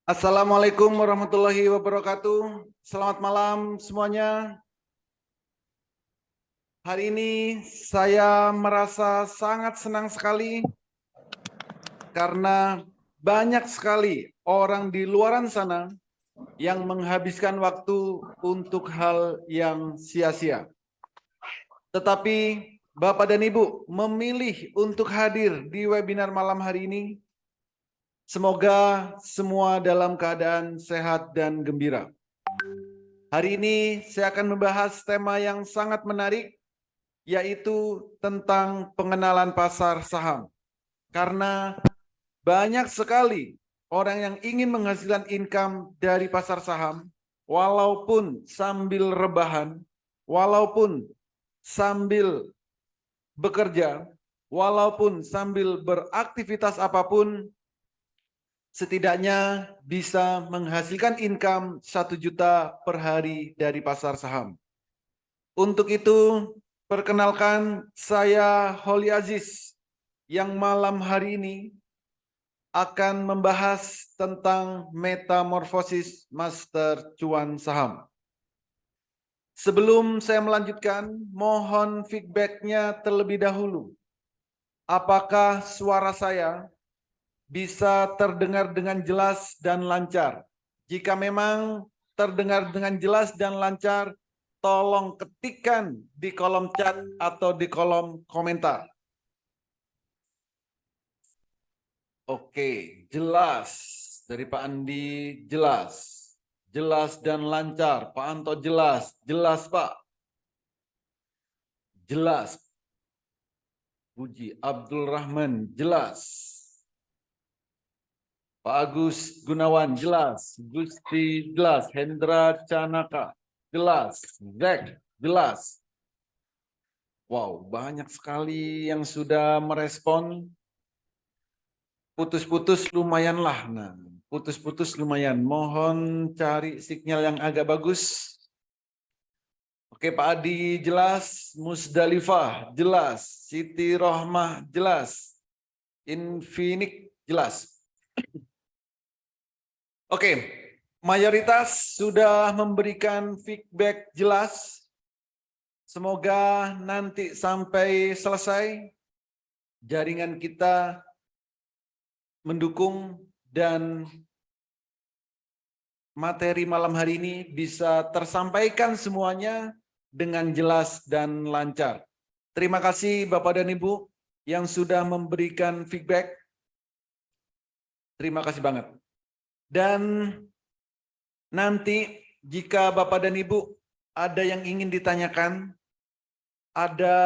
Assalamualaikum warahmatullahi wabarakatuh. Selamat malam semuanya. Hari ini saya merasa sangat senang sekali karena banyak sekali orang di luaran sana yang menghabiskan waktu untuk hal yang sia-sia. Tetapi Bapak dan Ibu memilih untuk hadir di webinar malam hari ini. Semoga semua dalam keadaan sehat dan gembira. Hari ini saya akan membahas tema yang sangat menarik, yaitu tentang pengenalan pasar saham. Karena banyak sekali orang yang ingin menghasilkan income dari pasar saham, walaupun sambil rebahan, walaupun sambil bekerja, walaupun sambil beraktivitas apapun, setidaknya bisa menghasilkan income 1 juta per hari dari pasar saham. Untuk itu, perkenalkan saya Holly Aziz yang malam hari ini akan membahas tentang metamorfosis master cuan saham. Sebelum saya melanjutkan, mohon feedback-nya terlebih dahulu. Apakah suara saya bisa terdengar dengan jelas dan lancar? Jika memang terdengar dengan jelas dan lancar, tolong ketikkan di kolom chat atau di kolom komentar. Oke, jelas. Dari Pak Andi, jelas. Jelas dan lancar. Pak Anto, jelas. Jelas, Pak. Jelas. Puji Abdul Rahman, jelas. Pak Agus Gunawan, jelas. Gusti, jelas. Hendra Canaka, jelas. Zack, jelas. Wow, banyak sekali yang sudah merespon. Putus-putus lumayanlah. Nah, putus-putus lumayan. Mohon cari sinyal yang agak bagus. Oke, Pak Adi jelas. Musdalifah jelas. Siti Rohmah jelas. Infinik jelas. Oke, mayoritas sudah memberikan feedback jelas. Semoga nanti sampai selesai jaringan kita mendukung dan materi malam hari ini bisa tersampaikan semuanya dengan jelas dan lancar. Terima kasih Bapak dan Ibu yang sudah memberikan feedback. Terima kasih banget. Dan nanti jika Bapak dan Ibu ada yang ingin ditanyakan, ada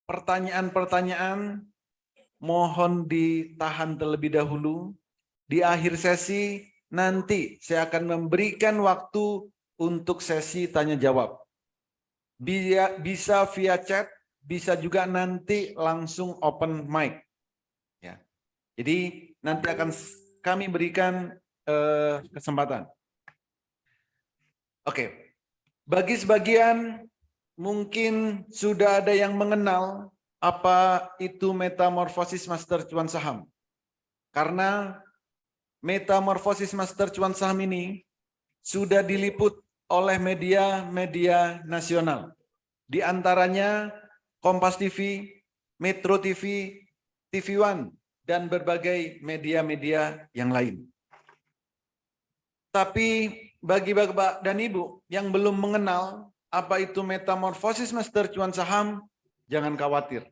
pertanyaan-pertanyaan, mohon ditahan terlebih dahulu. Di akhir sesi nanti saya akan memberikan waktu untuk sesi tanya jawab. Bisa via chat, bisa juga nanti langsung open mic. Ya. Jadi nanti akan kami berikan kesempatan. Oke. Bagi sebagian mungkin sudah ada yang mengenal apa itu metamorfosis master cuan saham. Karena metamorfosis master cuan saham ini sudah diliput oleh media-media nasional. Di antaranya Kompas TV, Metro TV, TV One, dan berbagai media-media yang lain. Tapi bagi Bapak dan Ibu yang belum mengenal apa itu metamorfosis master cuan saham, jangan khawatir.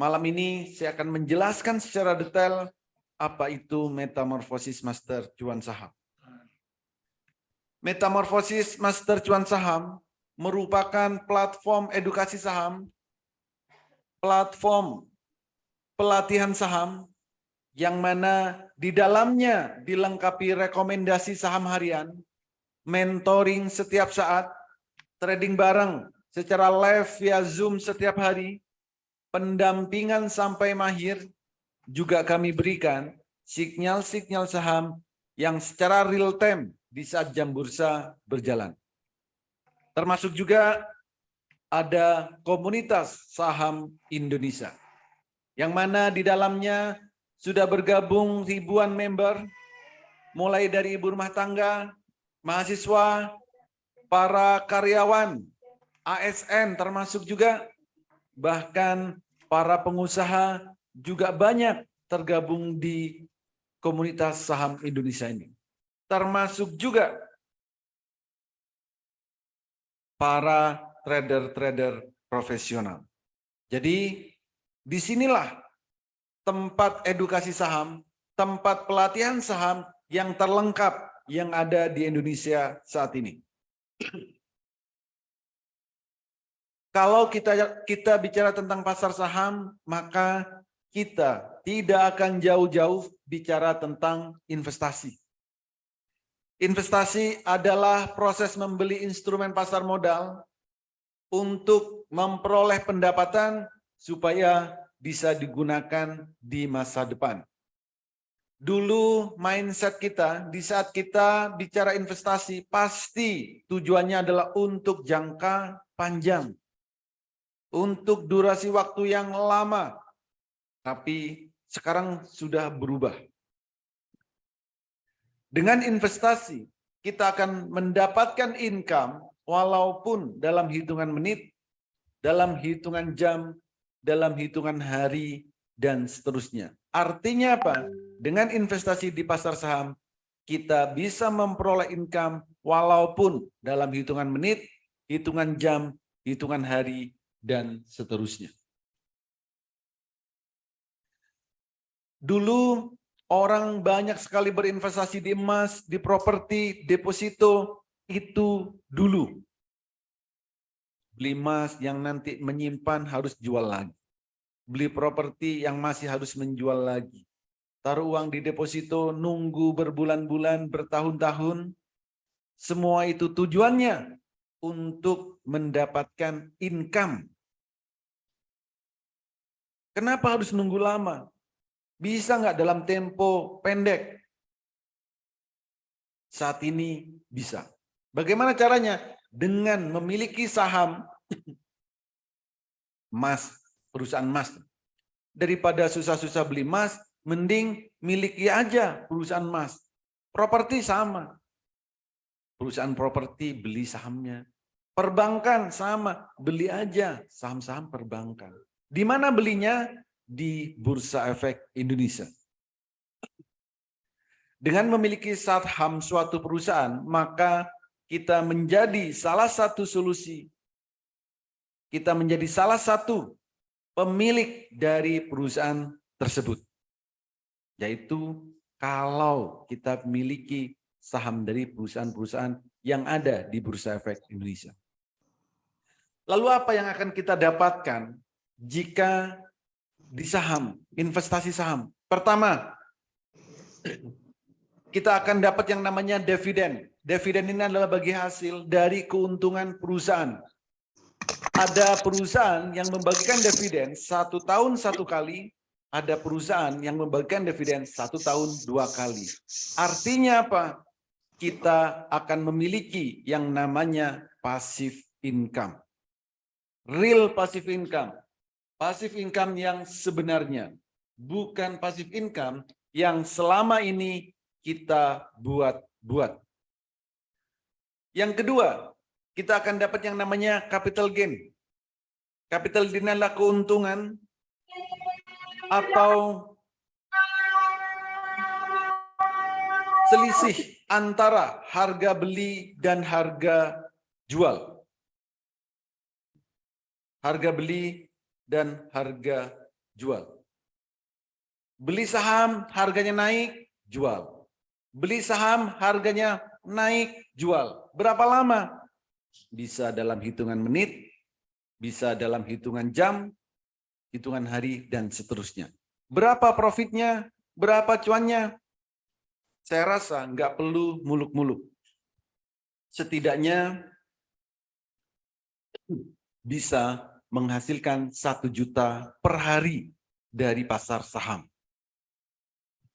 Malam ini saya akan menjelaskan secara detail apa itu metamorfosis master cuan saham. Metamorfosis master cuan saham merupakan platform edukasi saham, platform pelatihan saham, yang mana di dalamnya dilengkapi rekomendasi saham harian, mentoring setiap saat, trading bareng secara live via Zoom setiap hari, pendampingan sampai mahir, juga kami berikan sinyal-sinyal saham yang secara real time di saat jam bursa berjalan. Termasuk juga ada komunitas saham Indonesia, yang mana di dalamnya sudah bergabung ribuan member mulai dari ibu rumah tangga, mahasiswa, para karyawan, ASN termasuk juga, bahkan para pengusaha juga banyak tergabung di komunitas saham Indonesia ini. Termasuk juga para trader-trader profesional. Jadi disinilah tempat edukasi saham, tempat pelatihan saham yang terlengkap yang ada di Indonesia saat ini. Kalau kita bicara tentang pasar saham, maka kita tidak akan jauh-jauh bicara tentang investasi. Investasi adalah proses membeli instrumen pasar modal untuk memperoleh pendapatan supaya bisa digunakan di masa depan. Dulu mindset kita di saat kita bicara investasi pasti tujuannya adalah untuk jangka panjang, untuk durasi waktu yang lama. Tapi sekarang sudah berubah. Dengan investasi kita akan mendapatkan income walaupun dalam hitungan menit, dalam hitungan jam, dalam hitungan hari, dan seterusnya. Artinya apa? Dengan investasi di pasar saham, kita bisa memperoleh income walaupun dalam hitungan menit, hitungan jam, hitungan hari, dan seterusnya. Dulu orang banyak sekali berinvestasi di emas, di properti, deposito, itu dulu. Beli emas yang nanti menyimpan harus jual lagi. Beli properti yang masih harus menjual lagi. Taruh uang di deposito, nunggu berbulan-bulan, bertahun-tahun. Semua itu tujuannya untuk mendapatkan income. Kenapa harus nunggu lama? Bisa nggak dalam tempo pendek? Saat ini bisa. Bagaimana caranya? Dengan memiliki saham emas, perusahaan emas. Daripada susah-susah beli emas, mending miliki aja perusahaan emas. Properti sama. Perusahaan properti beli sahamnya. Perbankan sama, beli aja saham-saham perbankan. Di mana belinya? Di Bursa Efek Indonesia. Dengan memiliki saham suatu perusahaan, maka kita menjadi salah satu solusi. Kita menjadi salah satu pemilik dari perusahaan tersebut. Yaitu kalau kita memiliki saham dari perusahaan-perusahaan yang ada di Bursa Efek Indonesia. Lalu apa yang akan kita dapatkan jika di saham, investasi saham? Pertama, kita akan dapat yang namanya dividen. Dividen ini adalah bagi hasil dari keuntungan perusahaan. Ada perusahaan yang membagikan dividen 1 tahun 1 kali, ada perusahaan yang membagikan dividen 1 tahun 2 kali. Artinya apa? Kita akan memiliki yang namanya passive income. Real passive income. Passive income yang sebenarnya. Bukan passive income yang selama ini kita buat-buat. Yang kedua, kita akan dapat yang namanya capital gain. Capital gain adalah keuntungan atau selisih antara harga beli dan harga jual. Harga beli dan harga jual. Beli saham harganya naik, jual. Beli saham harganya naik, jual. Berapa lama? Bisa dalam hitungan menit, bisa dalam hitungan jam, hitungan hari, dan seterusnya. Berapa profitnya? Berapa cuannya? Saya rasa nggak perlu muluk-muluk. Setidaknya bisa menghasilkan 1 juta per hari dari pasar saham.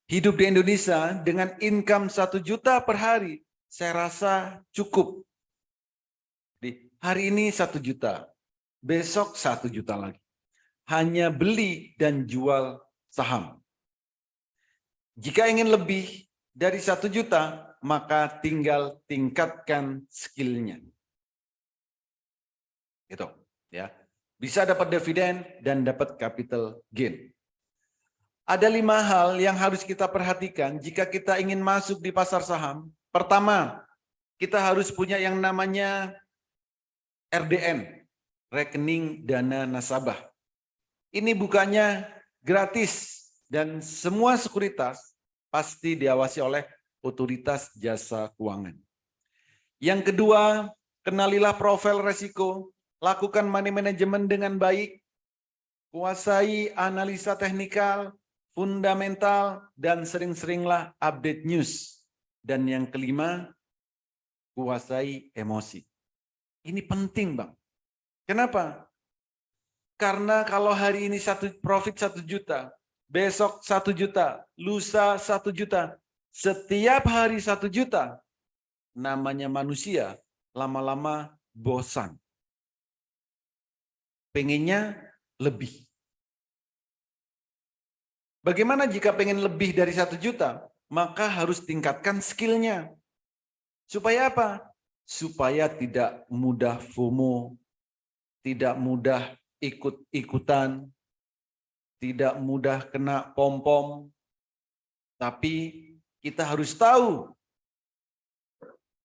Hidup di Indonesia dengan income 1 juta per hari, saya rasa cukup. Hari ini 1 juta, besok 1 juta lagi. Hanya beli dan jual saham. Jika ingin lebih, dari 1 juta, maka tinggal tingkatkan skillnya. Gitu, ya. Bisa dapat dividen dan dapat capital gain. Ada 5 hal yang harus kita perhatikan jika kita ingin masuk di pasar saham. Pertama, kita harus punya yang namanya RDN, rekening dana nasabah. Ini bukannya gratis dan semua sekuritas pasti diawasi oleh otoritas jasa keuangan. Yang kedua, kenalilah profil resiko, lakukan money management dengan baik, kuasai analisa teknikal, fundamental, dan sering-seringlah update news. Dan yang kelima, kuasai emosi. Ini penting, Bang. Kenapa? Karena kalau hari ini profit 1 juta, besok 1 juta, lusa 1 juta, setiap hari 1 juta, namanya manusia lama-lama bosan. Pengennya lebih. Bagaimana jika pengen lebih dari 1 juta? Maka harus tingkatkan skillnya. Supaya apa? Supaya tidak mudah FOMO, tidak mudah ikut-ikutan, tidak mudah kena pom-pom. Tapi kita harus tahu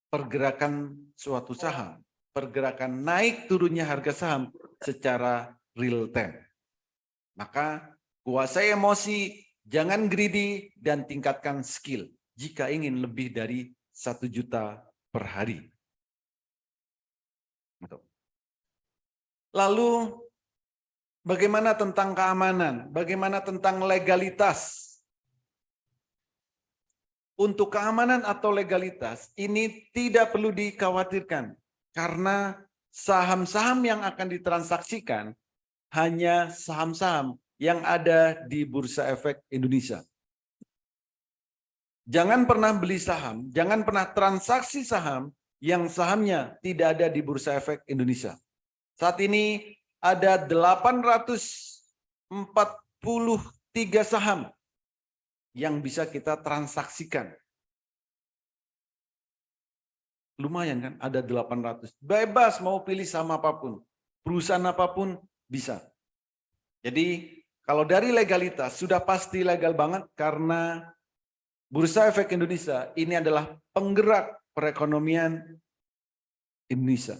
pergerakan suatu saham, pergerakan naik turunnya harga saham secara real time. Maka kuasai emosi, jangan greedy, dan tingkatkan skill jika ingin lebih dari 1 juta per hari. Lalu bagaimana tentang keamanan? Bagaimana tentang legalitas? Untuk keamanan atau legalitas ini tidak perlu dikhawatirkan karena saham-saham yang akan ditransaksikan hanya saham-saham yang ada di Bursa Efek Indonesia. Jangan pernah beli saham, jangan pernah transaksi saham yang sahamnya tidak ada di Bursa Efek Indonesia. Saat ini ada 843 saham yang bisa kita transaksikan. Lumayan kan, ada 800. Bebas mau pilih saham apapun, perusahaan apapun bisa. Jadi kalau dari legalitas sudah pasti legal banget karena Bursa Efek Indonesia ini adalah penggerak perekonomian Indonesia.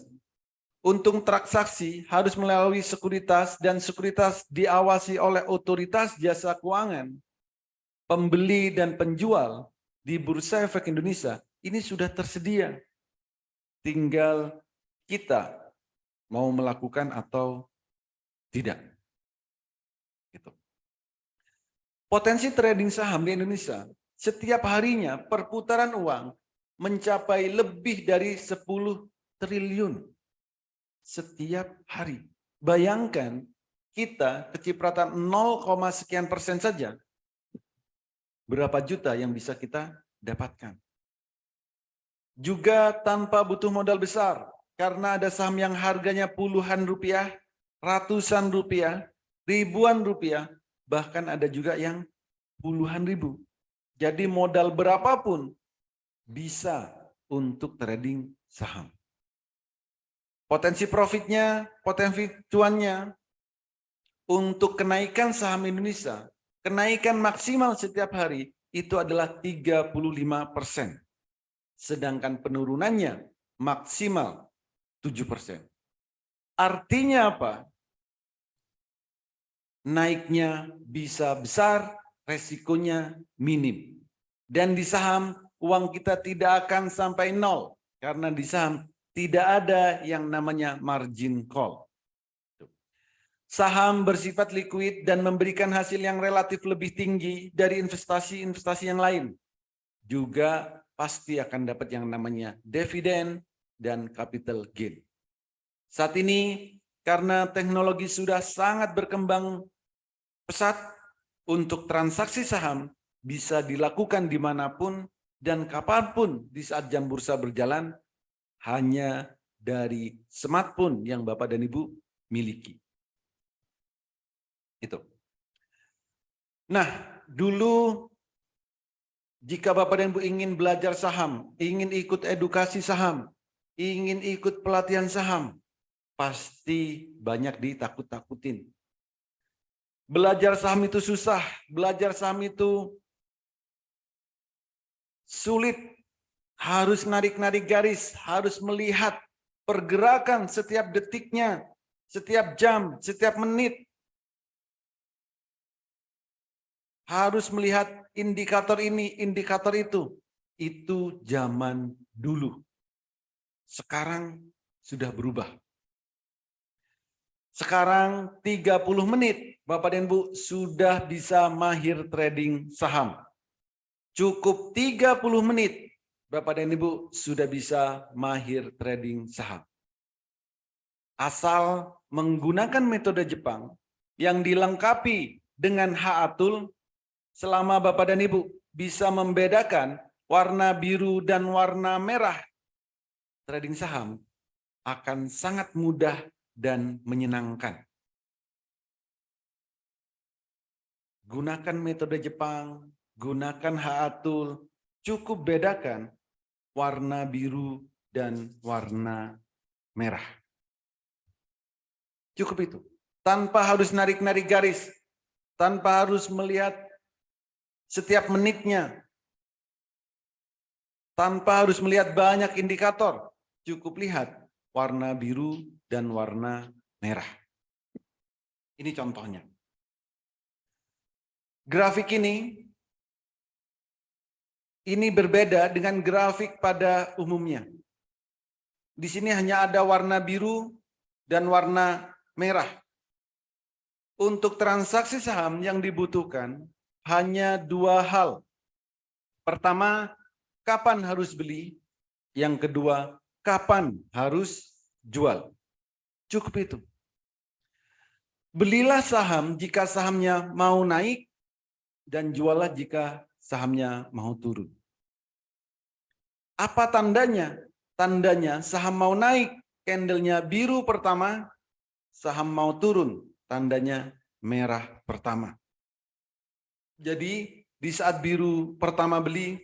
Untuk transaksi harus melalui sekuritas dan sekuritas diawasi oleh otoritas jasa keuangan. Pembeli dan penjual di Bursa Efek Indonesia ini sudah tersedia. Tinggal kita mau melakukan atau tidak. Gitu. Potensi trading saham di Indonesia setiap harinya perputaran uang mencapai lebih dari 10 triliun setiap hari. Bayangkan kita kecipratan 0, sekian persen saja. Berapa juta yang bisa kita dapatkan. Juga tanpa butuh modal besar. Karena ada saham yang harganya puluhan rupiah, ratusan rupiah, ribuan rupiah, bahkan ada juga yang puluhan ribu. Jadi modal berapapun bisa untuk trading saham. Potensi profitnya, potensi cuannya untuk kenaikan saham Indonesia, kenaikan maksimal setiap hari itu adalah 35%. Sedangkan penurunannya maksimal 7%. Artinya apa? Naiknya bisa besar, resikonya minim. Dan di saham uang kita tidak akan sampai 0 karena di saham tidak ada yang namanya margin call. Saham bersifat liquid dan memberikan hasil yang relatif lebih tinggi dari investasi-investasi yang lain. Juga pasti akan dapat yang namanya dividen dan capital gain. Saat ini karena teknologi sudah sangat berkembang pesat, untuk transaksi saham bisa dilakukan dimanapun dan kapanpun di saat jam bursa berjalan hanya dari smartphone yang Bapak dan Ibu miliki. Itu. Nah, dulu Jika Bapak dan Ibu ingin belajar saham, ingin ikut edukasi saham, ingin ikut pelatihan saham, pasti banyak ditakut-takutin. Belajar saham itu susah, belajar saham itu sulit, harus narik-narik garis, harus melihat pergerakan setiap detiknya, setiap jam, setiap menit. Harus melihat indikator ini, indikator itu. Itu zaman dulu. Sekarang sudah berubah. Sekarang 30 menit, Bapak dan Ibu sudah bisa mahir trading saham. Cukup 30 menit, Bapak dan Ibu sudah bisa mahir trading saham. Asal menggunakan metode Jepang yang dilengkapi dengan Haatul, selama Bapak dan Ibu bisa membedakan warna biru dan warna merah, trading saham akan sangat mudah dan menyenangkan. Gunakan metode Jepang, gunakan Haatul, cukup bedakan warna biru dan warna merah. Cukup itu. Tanpa harus narik-narik garis, tanpa harus melihat setiap menitnya, tanpa harus melihat banyak indikator, cukup lihat warna biru dan warna merah. Ini contohnya. Grafik ini berbeda dengan grafik pada umumnya. Di sini hanya ada warna biru dan warna merah. Untuk transaksi saham yang dibutuhkan hanya dua hal. Pertama, kapan harus beli? Yang kedua, kapan harus jual? Cukup itu. Belilah saham jika sahamnya mau naik dan juallah jika sahamnya mau turun. Apa tandanya? Tandanya saham mau naik, candlenya biru pertama, saham mau turun, tandanya merah pertama. Jadi di saat biru pertama beli,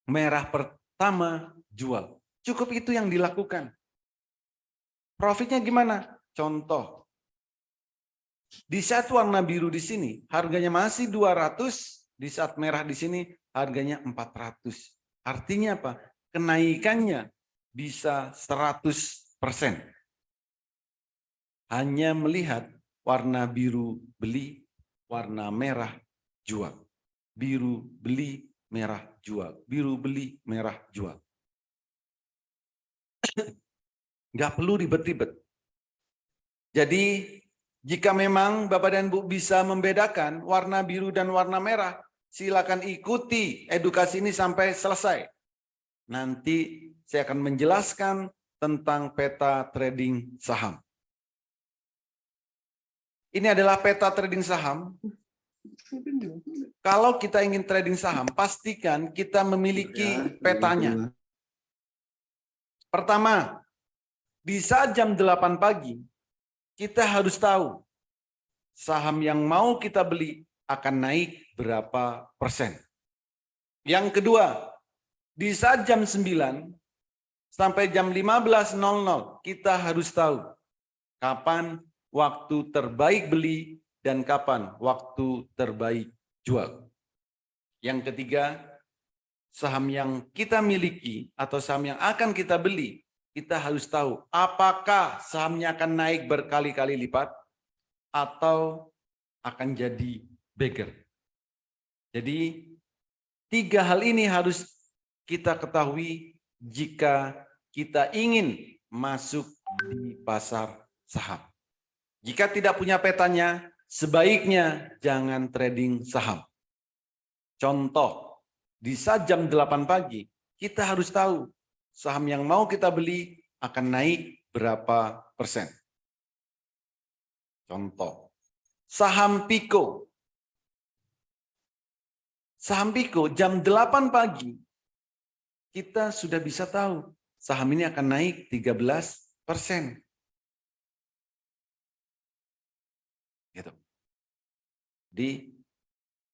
merah pertama jual. Cukup itu yang dilakukan. Profitnya gimana? Contoh. Di saat warna biru di sini harganya masih 200, di saat merah di sini harganya 400. Artinya apa? Kenaikannya bisa 100%. Hanya melihat warna biru beli, warna merah jual. Biru beli, merah jual. Biru beli, merah jual. Nggak perlu ribet-ribet. Jadi jika memang Bapak dan Ibu bisa membedakan warna biru dan warna merah, silakan ikuti edukasi ini sampai selesai. Nanti saya akan menjelaskan tentang peta trading saham. Ini adalah peta trading saham. Kalau kita ingin trading saham, pastikan kita memiliki petanya. Pertama, di saat jam 8 pagi, kita harus tahu saham yang mau kita beli akan naik berapa persen. Yang kedua, di saat jam 9 sampai jam 15.00, kita harus tahu kapan waktu terbaik beli dan kapan waktu terbaik jual. Yang ketiga, saham yang kita miliki atau saham yang akan kita beli, kita harus tahu apakah sahamnya akan naik berkali-kali lipat atau akan jadi beggar. Jadi 3 hal ini harus kita ketahui jika kita ingin masuk di pasar saham. Jika tidak punya petanya, sebaiknya jangan trading saham. Contoh, di saat jam 8 pagi, kita harus tahu saham yang mau kita beli akan naik berapa persen. Contoh, saham Piko. Saham Piko jam 8 pagi, kita sudah bisa tahu saham ini akan naik 13%. Gitu. Jadi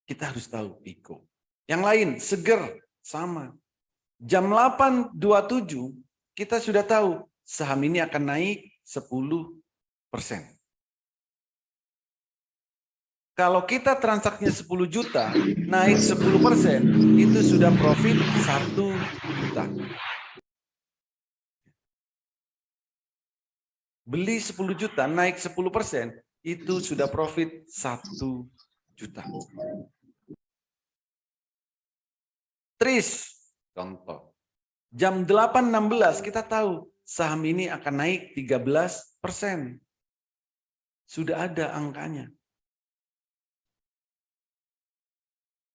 kita harus tahu Piko. Yang lain, seger, sama. Jam 8.27 kita sudah tahu saham ini akan naik 10%. Kalau kita transaksinya 10 juta, naik 10%, itu sudah profit 1 juta. Beli 10 juta, naik 10%, itu sudah profit 1 juta. Tris, contoh. Jam 8.16 kita tahu saham ini akan naik 13%. Sudah ada angkanya.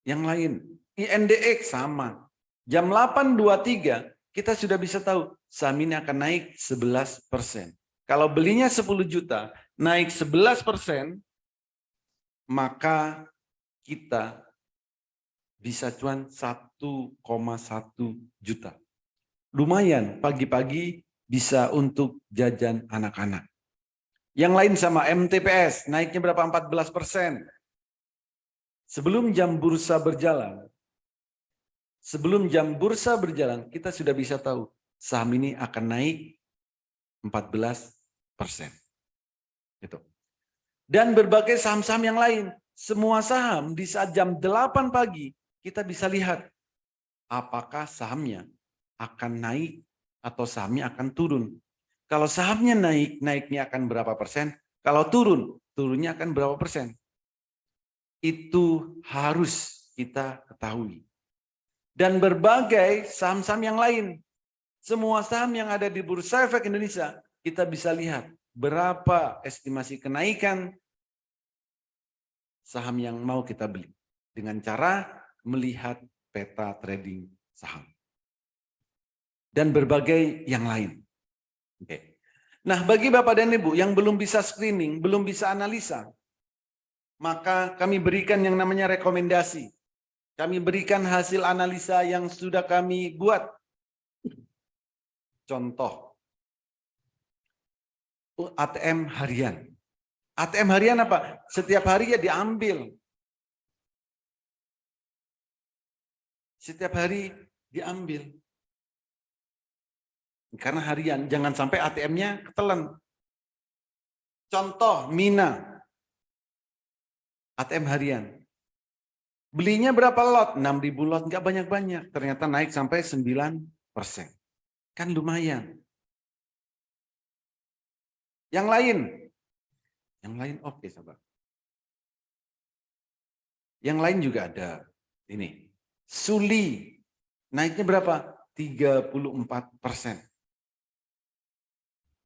Yang lain, INDX sama. Jam 8.23 kita sudah bisa tahu saham ini akan naik 11%. Kalau belinya 10 juta, naik 11%, maka kita bisa cuan 1,1 juta. Lumayan, pagi-pagi bisa untuk jajan anak-anak. Yang lain sama MTPS, naiknya berapa? 14%. Sebelum jam bursa berjalan, kita sudah bisa tahu saham ini akan naik 14%. Gitu. Dan berbagai saham-saham yang lain, semua saham di saat jam 8 pagi kita bisa lihat apakah sahamnya akan naik atau sahamnya akan turun. Kalau sahamnya naik, naiknya akan berapa persen? Kalau turun, turunnya akan berapa persen? Itu harus kita ketahui. Dan berbagai saham-saham yang lain, semua saham yang ada di Bursa Efek Indonesia, kita bisa lihat berapa estimasi kenaikan saham yang mau kita beli. Dengan cara melihat peta trading saham. Dan berbagai yang lain. Oke. Nah, bagi Bapak dan Ibu yang belum bisa screening, belum bisa analisa, maka kami berikan yang namanya rekomendasi. Kami berikan hasil analisa yang sudah kami buat. Contoh, ATM harian. ATM harian apa? Setiap hari ya diambil. Setiap hari diambil. Karena harian, jangan sampai ATM-nya ketelan. Contoh, Mina. ATM harian. Belinya berapa lot? 6.000 lot, nggak banyak-banyak. Ternyata naik sampai 9%. Kan lumayan. Yang lain? Yang lain oke, sahabat. Yang lain juga ada. Ini. Suli. Naiknya berapa? 34%.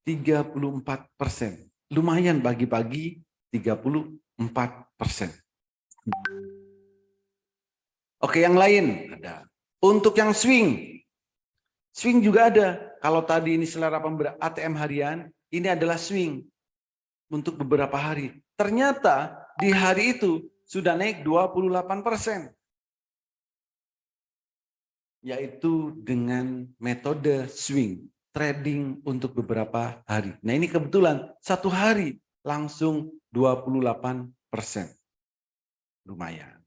34%. Lumayan pagi-pagi 34%. Oke, yang lain ada. Untuk yang swing. Swing juga ada. Kalau tadi ini selera ATM harian, ini adalah swing untuk beberapa hari. Ternyata di hari itu sudah naik 28%. Yaitu dengan metode swing. Trading untuk beberapa hari. Nah ini kebetulan satu hari langsung 28%. Lumayan.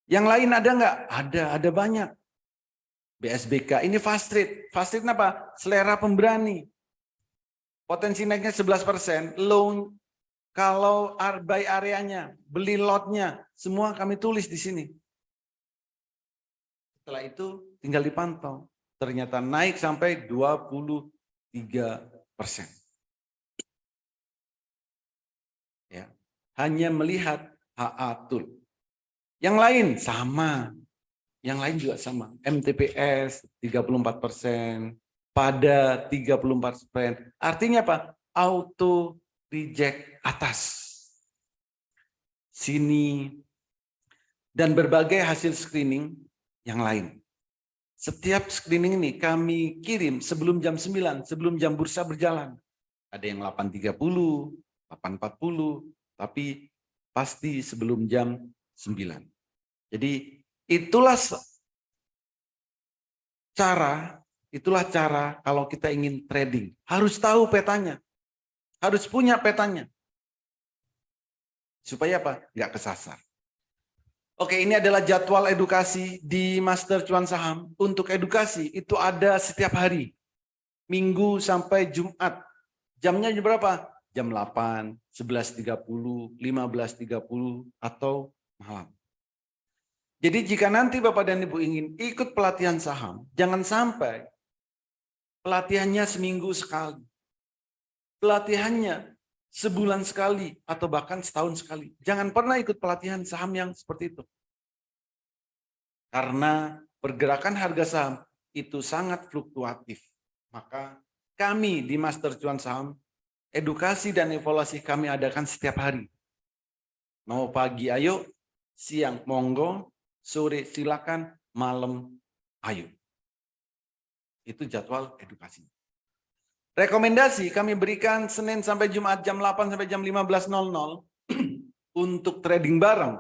Yang lain ada nggak? Ada banyak. BSBK, ini fast trade. Fast trade apa? Selera pemberani. Potensi naiknya 11%. Loan, kalau buy areanya, beli lotnya, semua kami tulis di sini. Setelah itu tinggal dipantau. Ternyata naik sampai 23%. Ya. Hanya melihat HA Tool. Yang lain sama. Yang lain juga sama. MTPS 34%, pada 34%. Artinya apa? Auto reject atas. Sini. Dan berbagai hasil screening yang lain. Setiap screening ini kami kirim sebelum jam 9, sebelum jam bursa berjalan. Ada yang 8.30, 8.40, tapi pasti sebelum jam 9. Jadi itulah cara kalau kita ingin trading. Harus tahu petanya. Harus punya petanya. Supaya apa? Nggak kesasar. Oke, ini adalah jadwal edukasi di Master Cuan Saham. Untuk edukasi itu ada setiap hari, Minggu sampai Jumat. Jamnya jam berapa? Jam 8, 11.30, 15.30, atau malam. Jadi jika nanti Bapak dan Ibu ingin ikut pelatihan saham, jangan sampai pelatihannya seminggu sekali. Pelatihannya sebulan sekali atau bahkan setahun sekali. Jangan pernah ikut pelatihan saham yang seperti itu. Karena pergerakan harga saham itu sangat fluktuatif. Maka kami di Master Cuan Saham, edukasi dan evaluasi kami adakan setiap hari. Mau pagi ayo, siang monggo, sore silakan, malam ayo. Itu jadwal edukasi. Rekomendasi kami berikan Senin sampai Jumat jam 8 sampai jam 15.00 untuk trading bareng.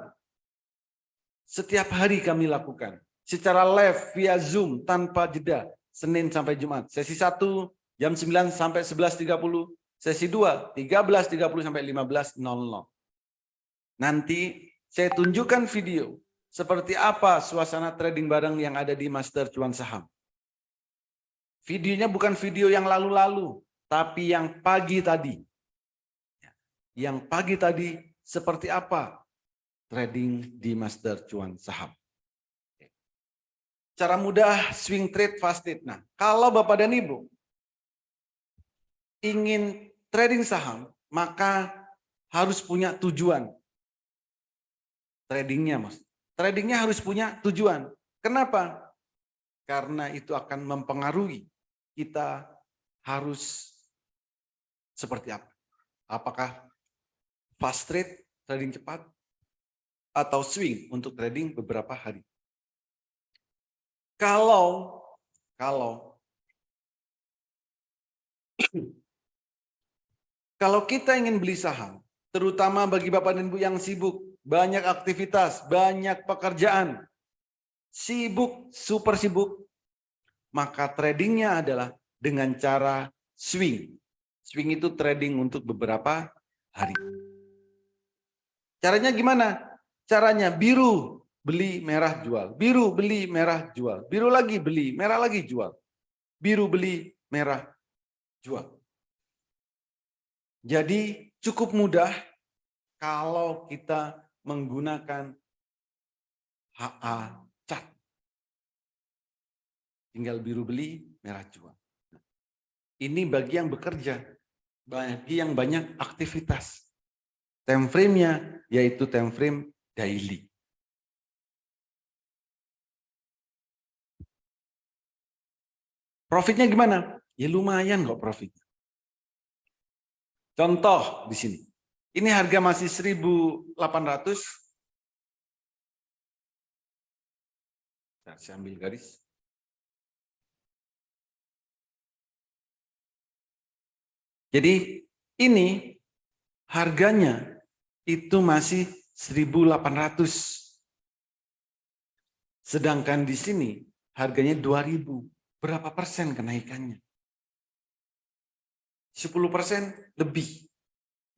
Setiap hari kami lakukan secara live via Zoom tanpa jeda, Senin sampai Jumat. Sesi 1 jam 9 sampai 11.30, sesi 2 13.30 sampai 15.00. Nanti saya tunjukkan video seperti apa suasana trading bareng yang ada di Master Cuan Saham. Videonya bukan video yang lalu-lalu, tapi yang pagi tadi. Yang pagi tadi seperti apa trading di Master Cuan Saham. Cara mudah swing trade fast trade. Nah, kalau Bapak dan Ibu ingin trading saham, maka harus punya tujuan. Tradingnya, Mas. Tradingnya harus punya tujuan. Kenapa? Karena itu akan mempengaruhi kita harus seperti apa. Apakah fast trade, trading cepat, atau swing untuk trading beberapa hari. Kalau kita ingin beli saham, terutama bagi Bapak dan Ibu yang sibuk, banyak aktivitas, banyak pekerjaan, sibuk, super sibuk, maka tradingnya adalah dengan cara swing. Swing itu trading untuk beberapa hari. Caranya gimana? Caranya biru, beli, merah, jual. Biru, beli, merah, jual. Biru lagi, beli, merah lagi, jual. Biru, beli, merah, jual. Jadi cukup mudah kalau kita menggunakan HA chart. Tinggal biru beli, merah jual. Ini bagi yang bekerja, bagi yang banyak aktivitas. Time frame-nya yaitu time frame daily. Profitnya gimana? Ya lumayan kok profitnya. Contoh di sini. Ini harga masih 1.800. Saya ambil garis. Jadi ini harganya itu masih 1.800. Sedangkan di sini harganya 2.000. Berapa persen kenaikannya? 10% lebih.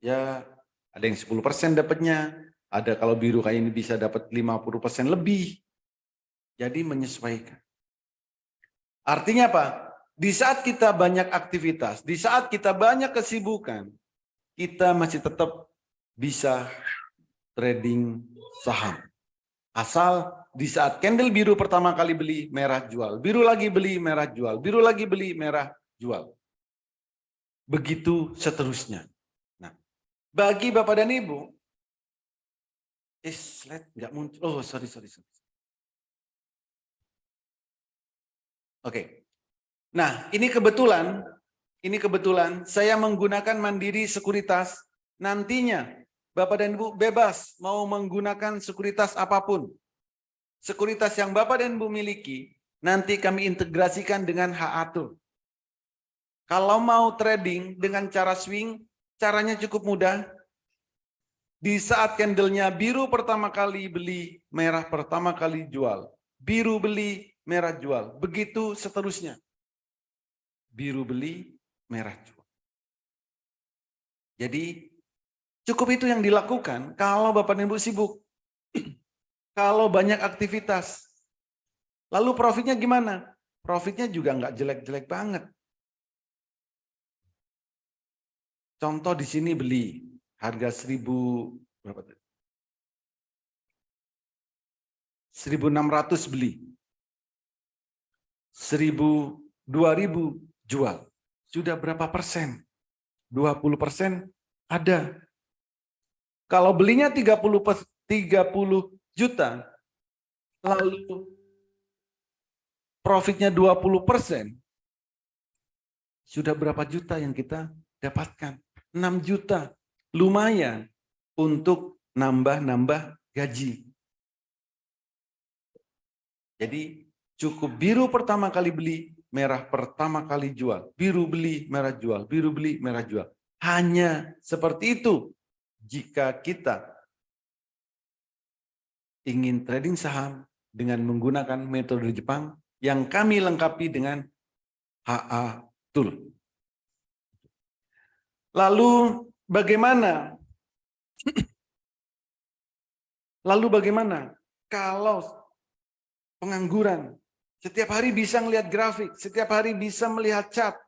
Ya, ada yang 10% dapatnya. Ada kalau biru kayak ini bisa dapat 50% lebih. Jadi menyesuaikan. Artinya apa? Di saat kita banyak aktivitas, di saat kita banyak kesibukan, kita masih tetap bisa trading saham. Asal di saat candle biru pertama kali beli, merah jual. Biru lagi beli, merah jual. Biru lagi beli, merah jual. Begitu seterusnya. Nah, bagi Bapak dan Ibu, slide nggak muncul. Oh, sorry. Oke. Nah, ini kebetulan saya menggunakan Mandiri Sekuritas. Nantinya Bapak dan Ibu bebas mau menggunakan sekuritas apapun. Sekuritas yang Bapak dan Ibu miliki, nanti kami integrasikan dengan HATUR. Kalau mau trading dengan cara swing, caranya cukup mudah. Di saat candlenya biru pertama kali beli, merah pertama kali jual. Biru beli, merah jual. Begitu seterusnya. Biru beli, merah jual. Jadi cukup itu yang dilakukan kalau Bapak dan Ibu sibuk. Kalau banyak aktivitas. Lalu profitnya gimana? Profitnya juga nggak jelek-jelek banget. Contoh di sini beli harga 1.600 beli. 2.000 jual. Sudah berapa persen? 20% ada. Kalau belinya 30 juta, lalu profitnya 20%, sudah berapa juta yang kita dapatkan? 6 juta. Lumayan untuk nambah-nambah gaji. Jadi cukup biru pertama kali beli, merah pertama kali jual. Biru beli, merah jual. Biru beli, merah jual. Hanya seperti itu jika kita ingin trading saham dengan menggunakan metode Jepang yang kami lengkapi dengan HA Tool. Lalu bagaimana? Kalau pengangguran setiap hari bisa melihat grafik, setiap hari bisa melihat chart,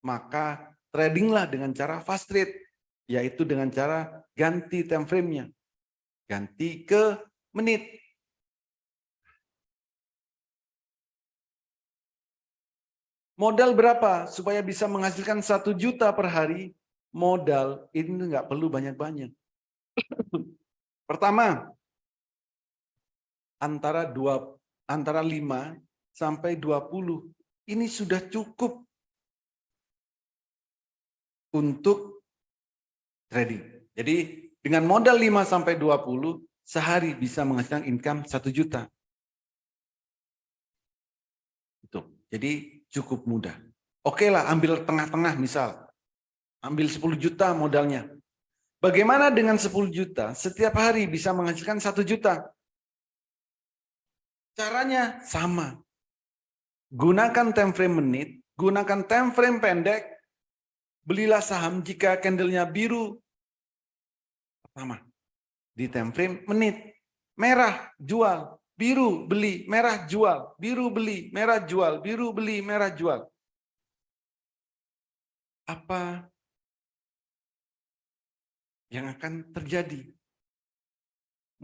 maka tradinglah dengan cara fast trade, yaitu dengan cara ganti time frame-nya, ganti ke menit. Modal berapa supaya bisa menghasilkan 1 juta per hari? Modal ini nggak perlu banyak-banyak. Pertama, antara 5 sampai 20. Ini sudah cukup untuk trading. Jadi dengan modal 5 sampai 20 sehari bisa menghasilkan income 1 juta. Itu. Jadi cukup mudah. Oke lah, ambil tengah-tengah misal. Ambil 10 juta modalnya. Bagaimana dengan 10 juta setiap hari bisa menghasilkan 1 juta? Caranya sama. Gunakan time frame menit, gunakan time frame pendek, belilah saham jika candlenya biru. Pertama, di time frame menit. Merah, jual. Biru, beli. Merah, jual. Biru, beli. Merah, jual. Biru, beli. Merah, jual. Apa yang akan terjadi?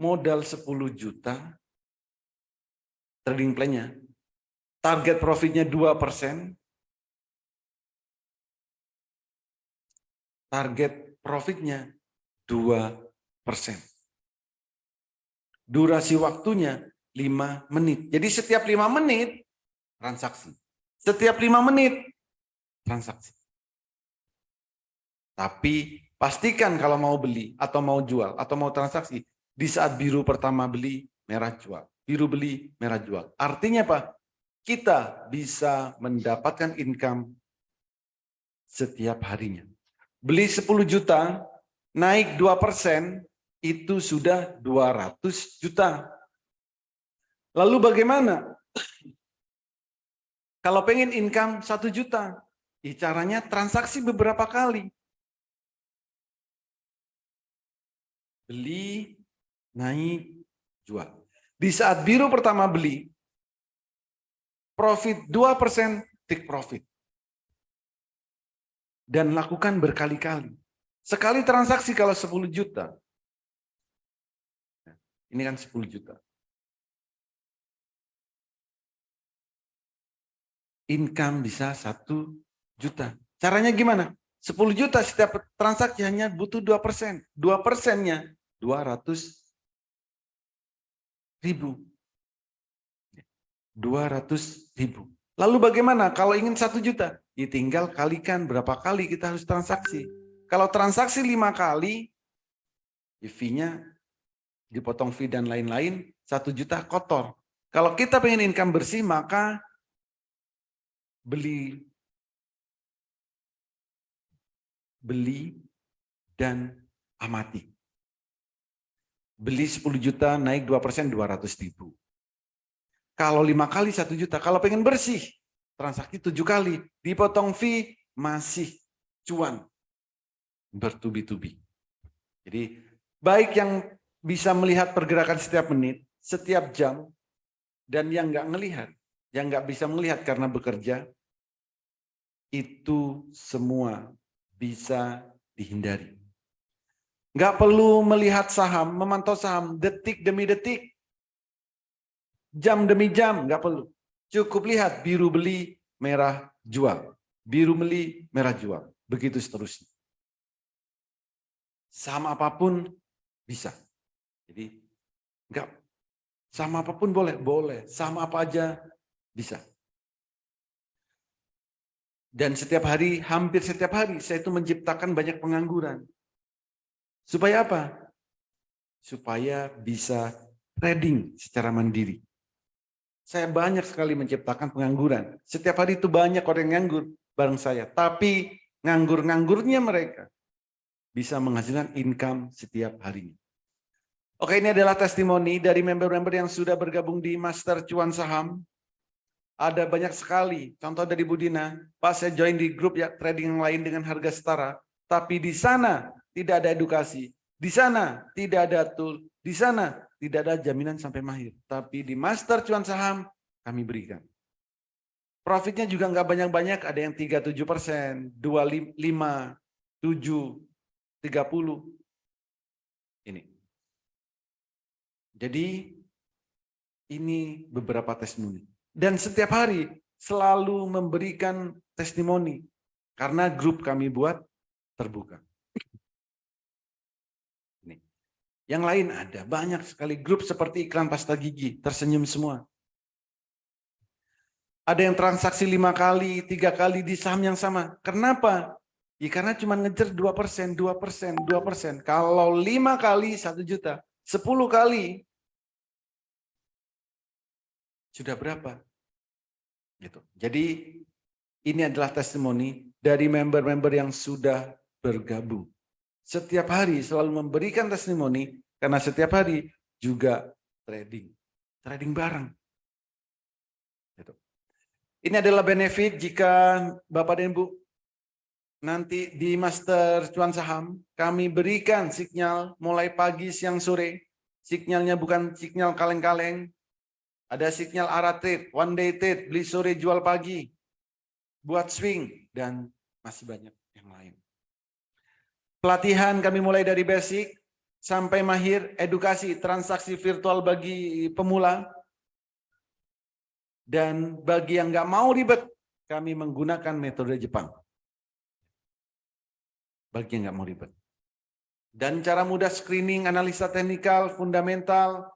Modal 10 juta, trading plan-nya, target profitnya 2%, target profitnya 2%. Durasi waktunya 5 menit. Jadi setiap 5 menit transaksi. Setiap 5 menit transaksi. Tapi pastikan kalau mau beli atau mau jual atau mau transaksi, di saat biru pertama beli, merah jual. Biru beli, merah jual. Artinya apa? Kita bisa mendapatkan income setiap harinya. Beli 10 juta, naik 2%, itu sudah 200 juta. Lalu bagaimana? Kalau pengen income 1 juta, caranya transaksi beberapa kali. Beli, naik, jual. Di saat biru pertama beli, profit 2%, take profit. Dan lakukan berkali-kali. Sekali transaksi kalau 10 juta. Ini kan 10 juta. Income bisa 1 juta. Caranya gimana? 10 juta setiap transaksi hanya butuh 2%. 2%-nya 200.000. 200.000. Lalu bagaimana kalau ingin 1 juta? Ya tinggal kalikan berapa kali kita harus transaksi. Kalau transaksi 5 kali, fee-nya dipotong fee dan lain-lain, 1 juta kotor. Kalau kita pengen income bersih, maka beli dan amati. Beli 10 juta, naik 2%, 200.000. Kalau 5 kali 1 juta, kalau pengen bersih, transaksi 7 kali, dipotong fee, masih cuan. Bertubi-tubi. Jadi baik yang bisa melihat pergerakan setiap menit, setiap jam, dan yang nggak ngelihat, yang nggak bisa melihat karena bekerja, itu semua bisa dihindari. Nggak perlu melihat saham, memantau saham detik demi detik, jam demi jam, nggak perlu. Cukup lihat biru beli, merah jual. Biru beli, merah jual. Begitu seterusnya. Saham apapun bisa. Jadi enggak, saham apapun boleh. Saham apa aja bisa. Dan setiap hari, hampir setiap hari, saya itu menciptakan banyak pengangguran. Supaya apa? Supaya bisa trading secara mandiri. Saya banyak sekali menciptakan pengangguran. Setiap hari itu banyak orang yang nganggur bareng saya. Tapi nganggur-nganggurnya mereka bisa menghasilkan income setiap harinya. Oke, ini adalah testimoni dari member-member yang sudah bergabung di Master Cuan Saham. Ada banyak sekali. Contoh dari Budina, Pak saya join di grup ya trading yang lain dengan harga setara. Tapi di sana tidak ada edukasi. Di sana tidak ada tool. Di sana tidak ada jaminan sampai mahir. Tapi di Master Cuan Saham kami berikan. Profitnya juga nggak banyak-banyak. Ada yang 37%, 25, 7, 30. Ini. Jadi ini beberapa testimoni. Dan setiap hari selalu memberikan testimoni. Karena grup kami buat terbuka. Ini. Yang lain ada, banyak sekali grup seperti iklan pasta gigi, tersenyum semua. Ada yang transaksi 5 kali, 3 kali di saham yang sama. Kenapa? Ya karena cuma ngejar 2%, 2%, 2%. Kalau 5 kali 1 juta, 10 kali sudah berapa? Gitu. Jadi ini adalah testimoni dari member-member yang sudah bergabung. Setiap hari selalu memberikan testimoni karena setiap hari juga trading. Trading bareng. Gitu. Ini adalah benefit jika Bapak dan Ibu nanti di Master Cuan Saham kami berikan sinyal mulai pagi, siang, sore. Sinyalnya bukan sinyal kaleng-kaleng. Ada sinyal arah trade, one day trade, beli sore jual pagi, buat swing, dan masih banyak yang lain. Pelatihan kami mulai dari basic sampai mahir, edukasi transaksi virtual bagi pemula. Dan bagi yang nggak mau ribet, kami menggunakan metode Jepang. Bagi yang nggak mau ribet. Dan cara mudah screening, analisa teknikal, fundamental,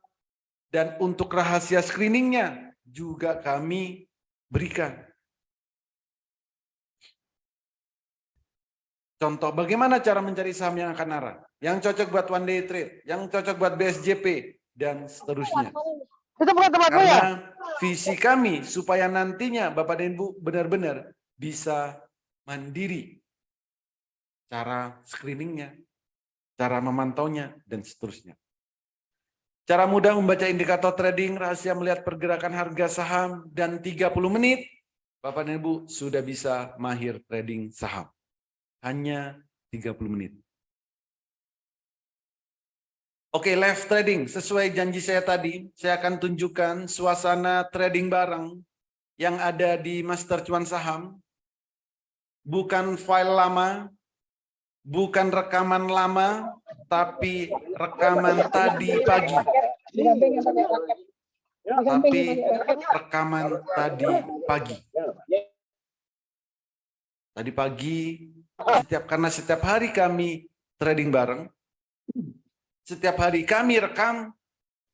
dan untuk rahasia screeningnya juga kami berikan. Contoh bagaimana cara mencari saham yang akan arah, yang cocok buat one day trade, yang cocok buat BSJP, dan seterusnya. Karena visi kami supaya nantinya Bapak dan Ibu benar-benar bisa mandiri. Cara screeningnya, cara memantaunya, dan seterusnya. Cara mudah membaca indikator trading, rahasia melihat pergerakan harga saham, dan 30 menit, Bapak dan Ibu sudah bisa mahir trading saham. Hanya 30 menit. Oke, live trading. Sesuai janji saya tadi, saya akan tunjukkan suasana trading bareng yang ada di Master Cuan Saham. Bukan file lama, bukan rekaman lama, tapi rekaman tadi pagi. Tapi rekaman tadi pagi. Tadi pagi, karena setiap hari kami trading bareng, setiap hari kami rekam,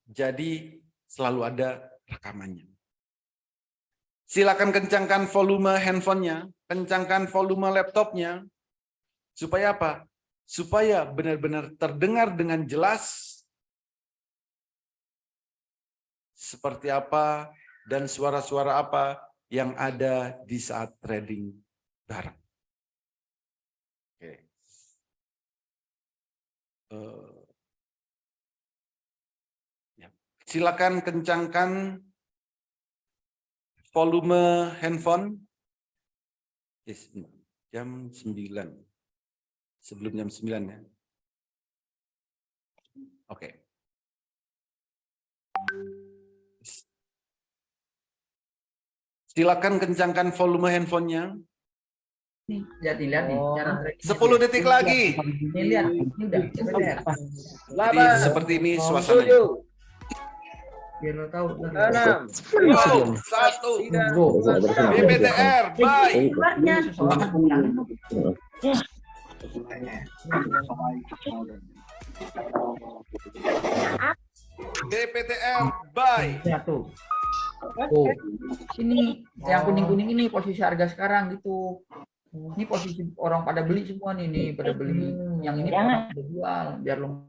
jadi selalu ada rekamannya. Silakan kencangkan volume handphonenya, kencangkan volume laptopnya, supaya apa? Supaya benar-benar terdengar dengan jelas seperti apa dan suara-suara apa yang ada di saat trading bareng. Oke. Ya. Silakan kencangkan volume handphone. Yes, jam 9. Sebelum jam 9 ya. Oke. Silakan kencangkan volume handphonenya. Nih, lihat nih cara trackingnya 10 dia. detik lagi. Nih lihat, ini udah CPTR. Jadi seperti ini suasananya. Biar lo tahu. 2, 1. BPTR, bye. BPTR, bye. Satu. Tuh. Sini yang kuning-kuning ini posisi harga sekarang gitu. Ini posisi orang pada beli semua nih pada beli. Yang ini orang pada jual biar lo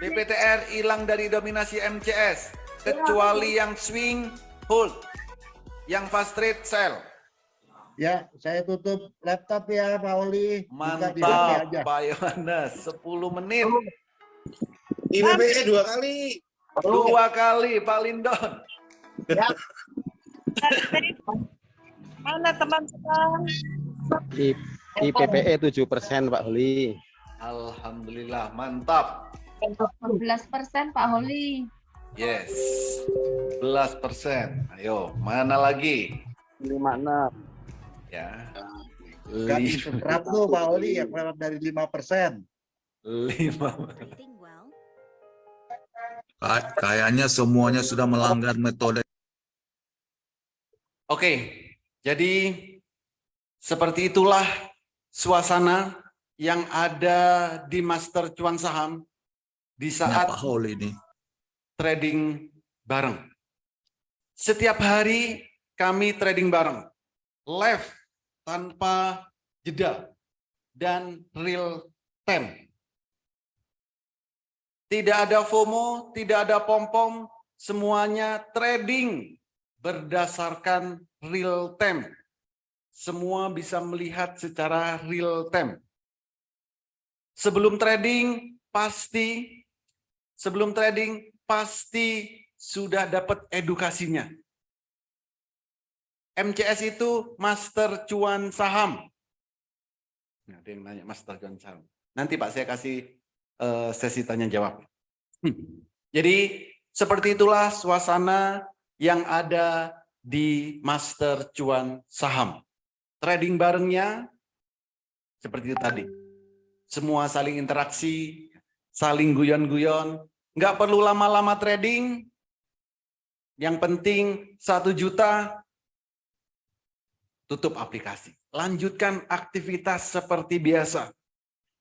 BPTR hilang dari dominasi MCS. Kecuali yang swing, hold. Yang fast trade, sell. Ya, saya tutup laptop ya, Pak Oli. Buka di HP Mantap, aja. Pak Yohanes. 10 menit. IBBE 2 kali. 2 kali, Pak Lindon. Mana teman-teman? Di PPE 7% Pak Holi. Alhamdulillah, mantap. 12% Pak Holi. Yes, 11%. Ayo, mana lagi? 56. Ya. Ganti subscribe tuh, Pak Oli, yang lewat dari 5%. 5. Kayaknya semuanya sudah melanggar metode. Oke, jadi seperti itulah suasana yang ada di Master Cuan Saham di saat Pak Holi ini. trading bareng. Setiap hari kami trading bareng, live tanpa jeda dan real time. Tidak ada FOMO, tidak ada pom-pom, semuanya trading berdasarkan real time. Semua bisa melihat secara real time. Sebelum trading pasti sudah dapat edukasinya. MCS itu Master Cuan Saham. Nah, ada yang nanya Master Cuan Saham. Nanti Pak saya kasih sesi tanya jawab. Jadi seperti itulah suasana yang ada di Master Cuan Saham. Trading barengnya seperti itu tadi. Semua saling interaksi, saling guyon-guyon. Nggak perlu lama-lama trading. Yang penting 1 juta, tutup aplikasi. Lanjutkan aktivitas seperti biasa.